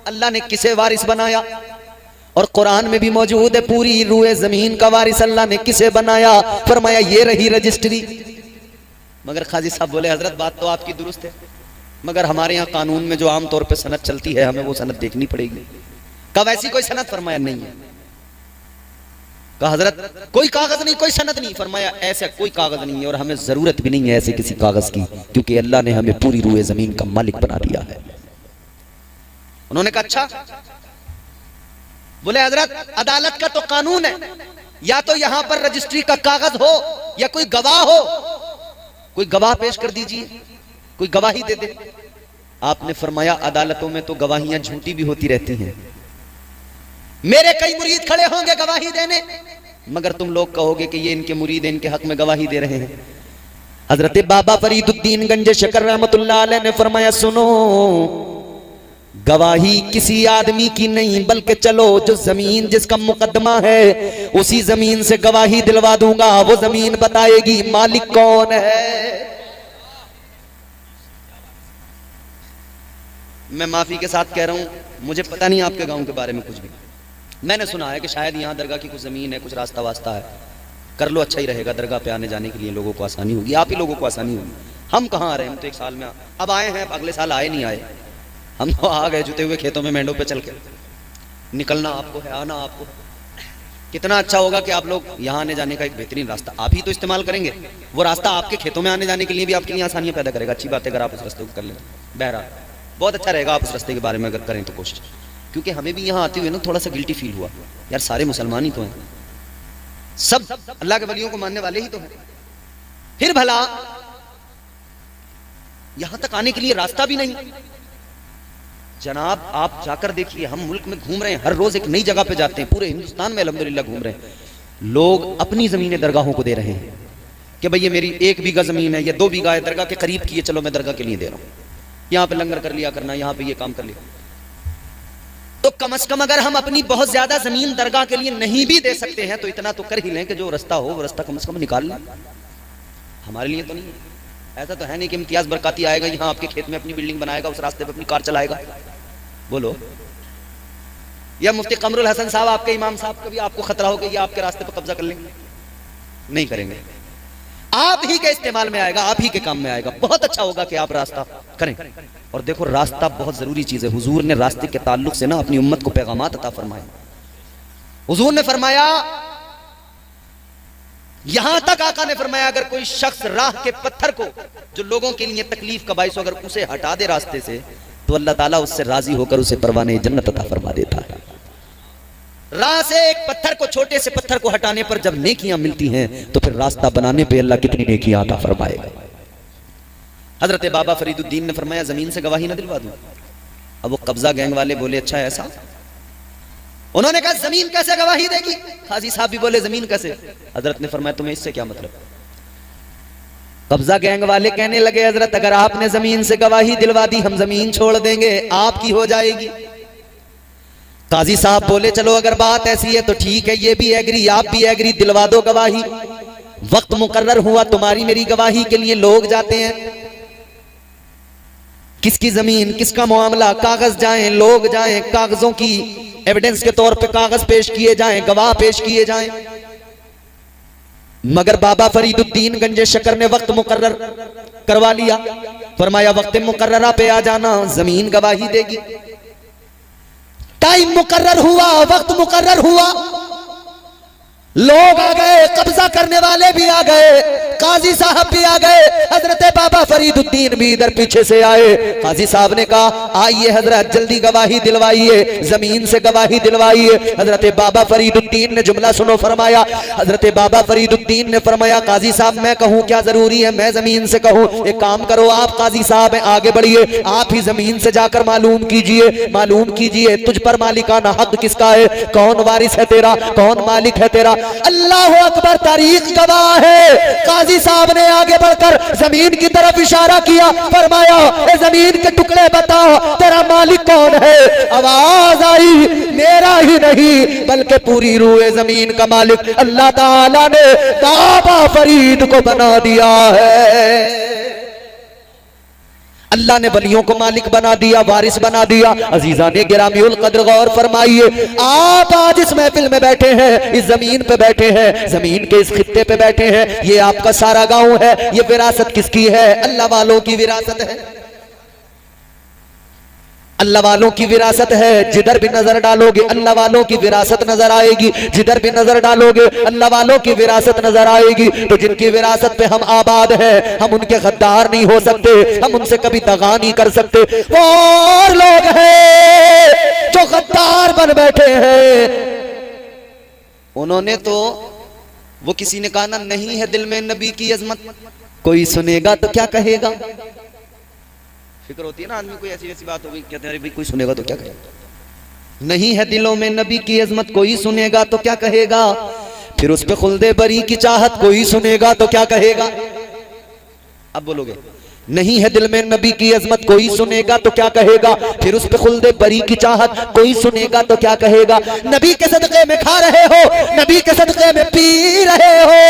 अल्लाह ने किसे वारिस बनाया, और कुरान में भी मौजूद है पूरी रूए जमीन का वारिस अल्लाह ने किसे बनाया। फरमाया ये रही रजिस्ट्री। मगर काजी साहब बोले हजरत बात तो आपकी दुरुस्त है, मगर हमारे यहाँ कानून में जो आमतौर पे सनद चलती है हमें वो सनद देखनी पड़ेगी। कब ऐसी कोई सनद? फरमाया नहीं है। कहा हजरत कोई कागज नहीं, कोई सनद नहीं? फरमाया ऐसा कोई कागज नहीं है और हमें जरूरत भी नहीं है ऐसे किसी कागज की, क्योंकि अल्लाह ने हमें पूरी रूए जमीन का मालिक बना दिया है। उन्होंने कहा अच्छा। बोले हजरत अदालत का तो कानून है, या तो यहां पर रजिस्ट्री का कागज हो या कोई गवाह हो, कोई गवाह पेश कर दीजिए, कोई गवाही दे दे। आपने फरमाया अदालतों में तो गवाहियां झूठी भी होती रहती हैं, मेरे कई मुरीद खड़े होंगे गवाही देने, मगर तुम लोग कहोगे कि ये इनके मुरीद इनके हक में गवाही दे रहे हैं। हजरत बाबा फरीदुद्दीन गंज शकर रहमतुल्लाह अलैह ने फरमाया सुनो, गवाही किसी आदमी की नहीं, बल्कि चलो जो जमीन जिसका मुकदमा है उसी जमीन से गवाही दिलवा दूंगा, वो जमीन बताएगी मालिक कौन है। मैं माफी के साथ कह रहा हूं, मुझे पता नहीं आपके गांव के बारे में कुछ भी, मैंने सुना है कि शायद यहाँ दरगाह की कुछ जमीन है, कुछ रास्ता वास्ता है, कर लो अच्छा ही रहेगा, दरगाह पे आने जाने के लिए लोगों को आसानी होगी, आप ही लोगों को आसानी होगी। हम कहाँ आ रहे हैं, हम तो 1 साल में अब आए हैं, अगले साल आए नहीं आए, हम तो आ गए जुते हुए खेतों में मेंढों पे चल के। निकलना आपको है, आना आपको। कितना अच्छा होगा कि आप लोग यहाँ आने जाने का एक बेहतरीन रास्ता आप ही तो इस्तेमाल करेंगे, वो रास्ता आपके खेतों में आने जाने के लिए भी आपके लिए आसानियां पैदा करेगा। अच्छी बात है अगर आप उस रास्ते को कर लें, बहरहाल बहुत अच्छा रहेगा आप उस रास्ते के बारे में अगर करें तो कोशिश, क्योंकि हमें भी यहाँ आते हुए ना थोड़ा सा गिल्टी फील हुआ, यार सारे मुसलमान ही तो हैं, सब अल्लाह के वलियों को मानने वाले ही तो हैं, फिर भला यहां तक आने के लिए रास्ता भी नहीं। जनाब आप जाकर देखिए, हम मुल्क में घूम रहे हैं, हर रोज एक नई जगह पे जाते हैं, पूरे हिंदुस्तान में अल्हम्दुलिल्लाह घूम रहे हैं, लोग अपनी जमीनें दरगाहों को दे रहे हैं कि भाई ये मेरी 1 बीघा जमीन है या 2 बीघा है, दरगाह के करीब की है, चलो मैं दरगाह के लिए दे रहा हूं, यहाँ पे लंगर कर लिया करना, यहाँ पे ये काम कर लिया। तो कम से कम अगर हम अपनी बहुत ज्यादा जमीन दरगाह के लिए नहीं भी दे सकते हैं तो इतना तो कर ही लें कि जो रास्ता हो वो रास्ता कम से कम निकाल लें। हमारे लिए तो नहीं है, ऐसा तो है नहीं कि इम्तियाज बरकाती आएगा यहाँ आपके खेत में अपनी बिल्डिंग बनाएगा, उस रास्ते पे अपनी कार चलाएगा, बोलो। या मुफ्ती कमरुल हसन साहब आपके इमाम साहब का भी आपको खतरा हो कि ये आपके रास्ते पर कब्जा कर लेंगे? नहीं करेंगे, आप ही के इस्तेमाल में आएगा, आप ही के काम में आएगा। बहुत अच्छा होगा कि आप रास्ता करें। और देखो रास्ता बहुत जरूरी चीज है, हुजूर ने रास्ते के ताल्लुक से ना अपनी उम्मत को पैगामात अता फरमाए। हुजूर ने फरमाया, यहां तक आका ने फरमाया अगर कोई शख्स राह के पत्थर को जो लोगों के लिए तकलीफ का बाइस हो अगर उसे हटा दे रास्ते से तो अल्लाह ताला उससे राजी होकर उसे परवाने जन्नत अता फरमा देता है। राह से एक पत्थर को, छोटे से पत्थर को हटाने पर जब नेकियां मिलती हैं तो फिर रास्ता बनाने पे अल्लाह कितनी नेकियां अता फरमाएगा। हजरत बाबा फरीदुद्दीन ने फरमाया जमीन से गवाही ना दिलवा दूं? अब वो कब्जा गैंग वाले बोले अच्छा ऐसा? उन्होंने कहा जमीन कैसे गवाही देगी? काजी साहब भी बोले जमीन कैसे? हजरत ने फरमाया तुम्हें इससे क्या मतलब? कब्जा गैंग वाले कहने लगे हजरत अगर आपने जमीन से गवाही दिलवा दी हम जमीन छोड़ देंगे, आपकी हो जाएगी। काजी साहब बोले चलो अगर बात ऐसी है तो ठीक है, ये भी एग्री आप भी एग्री, दिलवा दो गवाही। वक्त मुकर्रर हुआ, तुम्हारी मेरी गवाही के लिए लोग जाते हैं, किसकी जमीन किसका मामला, कागज जाएं, लोग जाएं, कागजों की एविडेंस के तौर पे कागज पेश किए जाएं, गवाह पेश किए जाएं। मगर बाबा फरीदुद्दीन गंजे शकर ने वक्त मुकर्रर करवा लिया, फरमाया वक्त मुकर्ररा पे आ जाना, जमीन गवाही देगी। टाइम मुकर्रर हुआ, वक्त मुकर्रर हुआ, लोग आ गए, कब्जा करने वाले भी आ गए, काजी साहब भी आ गए, हजरत बाबा फरीदुद्दीन भी इधर पीछे से आए। काजी साहब ने कहा आइए हजरत जल्दी गवाही दिलवाइए, जमीन से गवाही दिलवाइए। हजरत बाबा फरीदुद्दीन ने जुमला सुनो फरमाया। हजरत बाबा फरीदुद्दीन ने फरमाया काजी साहब मैं कहूँ क्या जरूरी है, मैं जमीन से कहूँ? एक काम करो आप काजी साहब आगे बढ़िए, आप ही जमीन से जाकर मालूम कीजिए, मालूम कीजिए तुझ पर मालिकाना हक किसका है, कौन वारिस है तेरा, कौन मालिक है तेरा। अल्लाह अकबर, तारीख गवाह है। काजी साहब ने आगे बढ़कर जमीन की तरफ इशारा किया, फरमाया ए जमीन के टुकड़े बताओ तेरा मालिक कौन है। आवाज आई मेरा ही नहीं बल्कि पूरी रूए जमीन का मालिक अल्लाह ताला ने बाबा फरीद को बना दिया है। अल्लाह ने वलियों को मालिक बना दिया, वारिस बना दिया। अजीजा ने गिरामीउल कद्र गौर फरमाइए, आप आज इस महफिल में बैठे हैं, इस जमीन पे बैठे हैं, जमीन के इस खित्ते पे बैठे हैं, ये आपका सारा गांव है। ये विरासत किसकी है? अल्लाह वालों की विरासत है, अल्लाह वालों की विरासत है। जिधर भी नजर डालोगे अल्लाह वालों की विरासत नजर आएगी, जिधर भी नजर डालोगे अल्लाह वालों की विरासत नजर आएगी। तो जिनकी विरासत पे हम आबाद हैं, हम उनके गद्दार नहीं हो सकते, हम उनसे कभी दगा नहीं कर सकते। वो और लोग हैं जो गद्दार बन बैठे हैं, उन्होंने तो वो किसी ने कहा ना नहीं है दिल में नबी की अजमत, कोई सुनेगा तो क्या कहेगा। फिक्र होती है ना आदमी, कोई ऐसी ऐसी बात हो गई, कहते हैं भाई कोई सुनेगा तो क्या कहेगा। नहीं है दिलों में नबी की अजमत, कोई सुनेगा तो क्या कहेगा। फिर उस पे खुल्दे बरी की चाहत, कोई सुनेगा तो क्या कहेगा। अब बोलोगे नहीं है दिल में नबी की अजमत, कोई सुनेगा तो क्या कहेगा। फिर उस पे खुल्दे बरी की चाहत, कोई सुनेगा तो क्या कहेगा। नबी के सदक़े में खा रहे हो, नबी के सदक़े में पी रहे हो,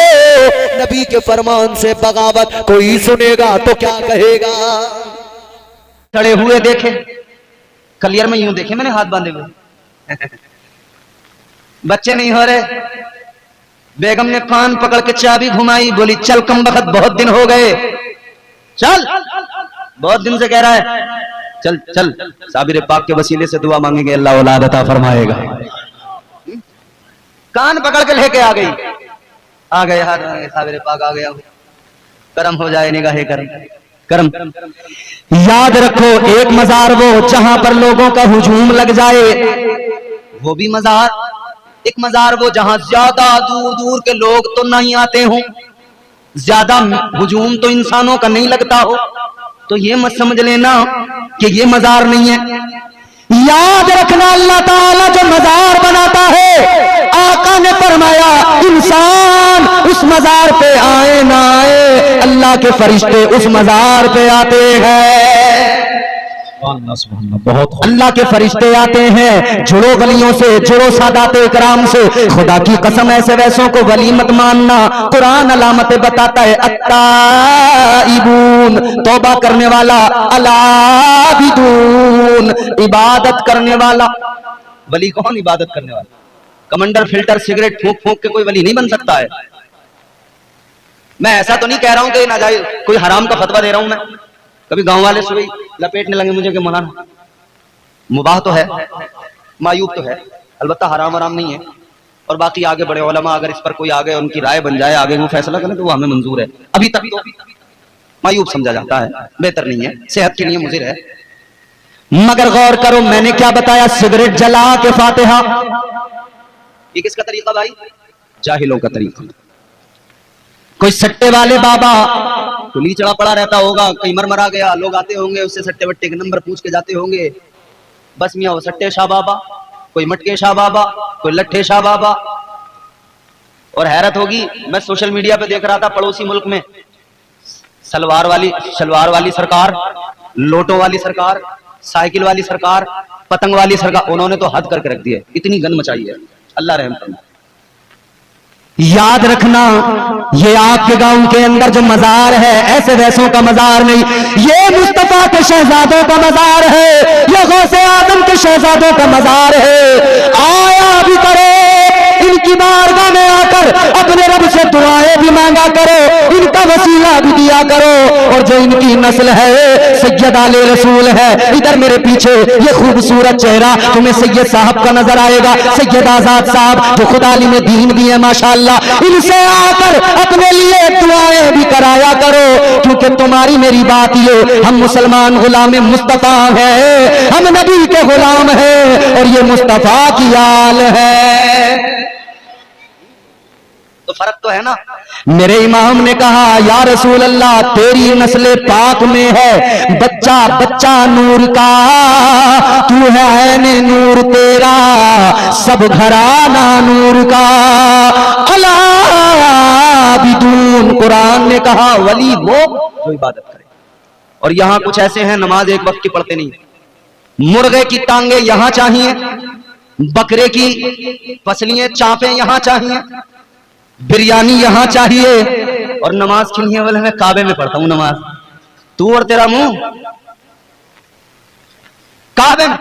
नबी के फरमान से बगावत, कोई सुनेगा तो क्या कहेगा। खड़े हुए देखे, कलियर में यूं देखे मैंने हाथ बांधे हुए बच्चे नहीं हो रहे। बेगम ने कान पकड़ के चाबी घुमाई, बोली चल कम वक्त बहुत दिन हो गए, चल बहुत दिन से कह रहा है, चल चल साबिर पाक के वसीले से दुआ मांगेंगे, अल्लाह औलाद अता फरमाएगा। कान पकड़ के लेके आ गई, आ गए हाथ साबिर पाक आ गया, करम हो जाए निगाहे करम। याद रखो एक मजार वो जहां पर लोगों का हुजूम लग जाए, वो भी मजार। एक मजार वो जहां ज्यादा दूर दूर के लोग तो नहीं आते हों, ज्यादा हुजूम तो इंसानों का नहीं लगता हो, तो ये मत समझ लेना कि ये मजार नहीं है। याद रखना अल्लाह ताला जो मजार बनाता है, आका ने फरमाया इंसान उस मजार पे आए ना आए, अल्लाह के फरिश्ते उस मजार पे आते हैं। बहुत अल्लाह के फरिश्ते आते हैं, जुड़ो वलियों से, जुड़ो सादाते इकराम से। खुदा की कसम ऐसे वैसों को वली मत मानना। कुरान अलामतें बताता है, अत्ताइबून तौबा करने वाला, अलाबिदून इबादत करने वाला। वली कौन? इबादत करने वाला। कमांडर फिल्टर सिगरेट फूंक फूंक के कोई वली नहीं बन सकता है। मैं ऐसा तो नहीं कह रहा हूं कि नाजायज कोई हराम का फतवा दे रहा हूं मैं। कभी गांव वाले सुई लपेटने लगे मुझे कि मौलाना मुबाह तो है, मायूब तो है, अलबत्ता हराम हराम नहीं है। और बाकी आगे बड़े उलमा अगर इस पर कोई आगे उनकी राय बन जाए, आगे वो फैसला करें तो वो हमें मंजूर है। अभी तक तो मायूब समझा जाता है, बेहतर नहीं है, सेहत के लिए मुज़िर है। मगर गौर करो मैंने क्या बताया, सिगरेट जला के फातिहा। ये किसका तरीका भाई? जाहिलों का तरीका। कोई सट्टे वाले बाबा कुली चढ़ा पड़ा रहता होगा, कहीं मरमरा गया, लोग आते होंगे उससे सट्टे वट्टे के नंबर पूछ के जाते होंगे। बस मियाँ वो सट्टे शाह बाबा, कोई मटके शाह बाबा, कोई लट्ठे शाह बाबा। और हैरत होगी, मैं सोशल मीडिया पे देख रहा था पड़ोसी मुल्क में शलवार वाली सरकार, लोटो वाली सरकार, साइकिल वाली सरकार, पतंग वाली सरकार, उन्होंने तो हद करके रख दिया। इतनी गंद मचाई है, अल्लाह रहम करे। याद रखना ये आपके गांव के अंदर जो मजार है ऐसे वैसों का मजार नहीं, ये मुस्तफा के शहजादों का मजार है, ये गौसे आदम के शहजादों का मजार है। आया भी करो इनकी बारगाह में आकर, अपने रब से दुआएं भी मांगा करो, इनका वसीला भी दिया करो। और जो इनकी नस्ल है सैयद आले रसूल है, इधर मेरे पीछे ये खूबसूरत चेहरा तुम्हें सैयद साहब का नजर आएगा, सैयद आजाद साहब जो खुदा अली में दीन भी है माशाअल्लाह। इनसे आकर अपने लिए दुआएं भी कराया करो, क्योंकि तुम्हारी मेरी बात ये, हम मुसलमान गुलाम मुस्तफा है, हम नबी के गुलाम है और ये मुस्तफा की आल है। तो फर्क तो है ना। मेरे इमाम ने कहा या रसूल अल्लाह तेरी नस्ल पाक में है बच्चा बच्चा नूर का, तू है ऐने नूर तेरा सब घराना नूर का। अला बिदून, कुरान ने कहा वली वो जो इबादत करे। और यहाँ कुछ ऐसे हैं नमाज एक वक्त की पढ़ते नहीं। मुर्गे की टांगे यहाँ चाहिए, बकरे की पसलियां चापे यहाँ चाहिए, बिरयानी यहाँ चाहिए, और नमाज की नहीं है बोले मैं काबे में पढ़ता हूं नमाज। तू और तेरा मुंह काबे में,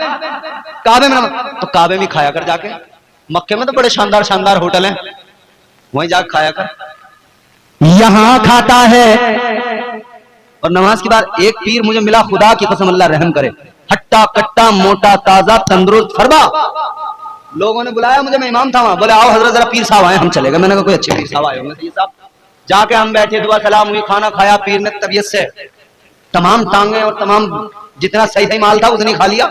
काबे में तो काबे में खाया कर जाके। मक्के में तो बड़े शानदार शानदार होटल हैं, वहीं जाके खाया कर। यहां खाता है। और नमाज के बाद एक पीर मुझे मिला, खुदा की कसम अल्लाह रहम करे, हट्टा कट्टा मोटा ताजा तंदुरुस्त फरबा। लोगों ने बुलाया मुझे, मैं इमाम था वहां, बोले आओ हजरत जरा पीर साहब आए, हम चले गए। मैंने कहा कोई अच्छे पीर साहब आए होंगे पीर साहब। जाके हम बैठे, दुआ सलाम हुई, खाना खाया। पीर ने तबीयत से तमाम टांगे और तमाम जितना सही सही माल था उतनी खा लिया।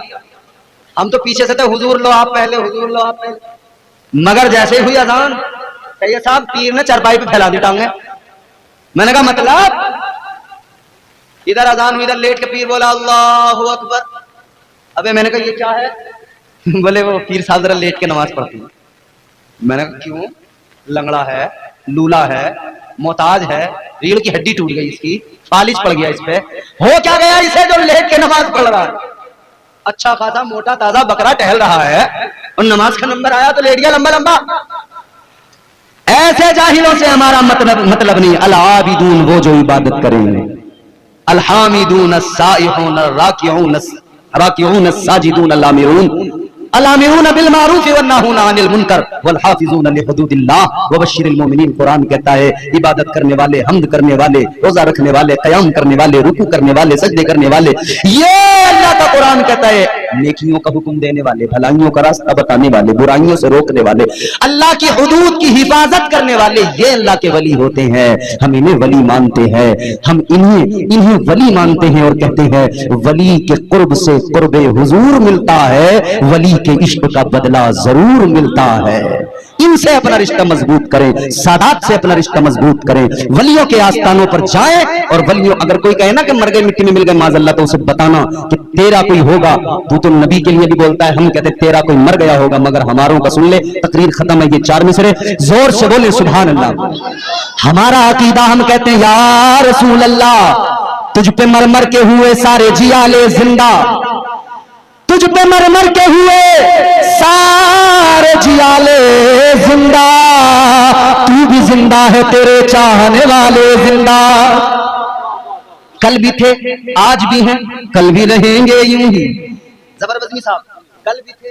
हम तो पीछे से थे, हुजूर लो आप पहले, हुजूर लो आप पहले। मगर जैसे ही हुई अजान, कहिए साहब पीर ने चारपाई पे फैला दी टांगे। मैंने कहा मतलब? इधर अजान हुई, इधर लेट के पीर बोला अल्लाहु अकबर। अबे मैंने कहा ये क्या है? बोले वो पीर साहब जरा लेट के नमाज पढ़ती है। मैंने कहा क्यों? लंगड़ा है, लूला है, मोहताज है, रीढ़ की हड्डी टूट गई इसकी, फालिज पड़ गया इस पे, हो क्या गया इसे जो लेट के नमाज पढ़ रहा है? अच्छा खासा मोटा ताजा बकरा टहल रहा है और नमाज का नंबर आया तो लेट गया लंबा लंबा। ऐसे जाहिलों से हमारा मतलब नहीं। अल आबिदून वो जो इबादत करेंगे, अल हामिदून अस्साइहून अर्राकिऊन राकिऊन अस्साजिदून अल्लामिरून अलामिरून बिल मारूफ वन्नाहून अनिल मुनकर वल हाफिजून लिहुदूदिल्लाह व बश्शिरिल मोमिनीन। कुरान कहता है इबादत करने वाले, हम्द करने वाले, रोजा रखने वाले, क़याम करने वाले, रुकू करने वाले, सजदे करने वाले, ये अल्लाह का कुरान कहता है नेकियों का हुक्म देने वाले, भलाइयों का रास्ता बताने वाले, बुराइयों से रोकने वाले, अल्लाह की हुदूद की हिफाजत करने वाले, ये अल्लाह के वली होते हैं। हम इन्हें वली मानते हैं, हम इन्हें वली मानते हैं और कहते हैं वली के कुर्ब से कुर्ब हुजूर मिलता है, वली के इश्क का बदला जरूर मिलता है। इनसे अपना रिश्ता मजबूत करें, सादात से अपना रिश्ता मजबूत करें, वलियों के आस्थानों पर जाएं। और वलियों, अगर कोई कहे ना कि मर गए मिट्टी में मिल गए माज़अल्लाह, तो उसे बताना कि तेरा कोई होगा। तू तो नबी के लिए भी बोलता है, हम कहते तेरा कोई मर गया होगा, मगर हमारों का सुन ले। तकरीर खत्म है, ये 4 मिसरे जोर से बोले सुभान अल्लाह। हमारा अकीदा, हम कहते हैं या रसूल अल्लाह तुझ पे मर मर के हुए सारे जियाले जिंदा, तुझ पे मर मर के हुए सारे जियाले जिंदा, तू भी जिंदा है, तेरे चाहने वाले जिंदा। कल भी थे, आज भी हैं, कल भी रहेंगे यूं ही। जबरदस्ती साहब, कल भी थे,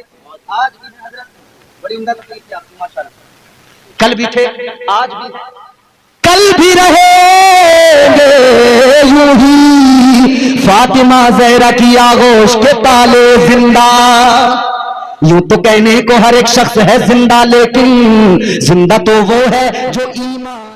आज भी हैं। हजरत बड़ी उम्दा तकलीफ थी आपकी माशाल्लाह। कल भी थे, आज भी हैं, कल भी रहेंगे यूं ही। फातिमा ज़हरा की आगोश के ताले जिंदा। यूं तो कहने को हर एक शख्स है जिंदा, लेकिन जिंदा तो वो है जो ईमान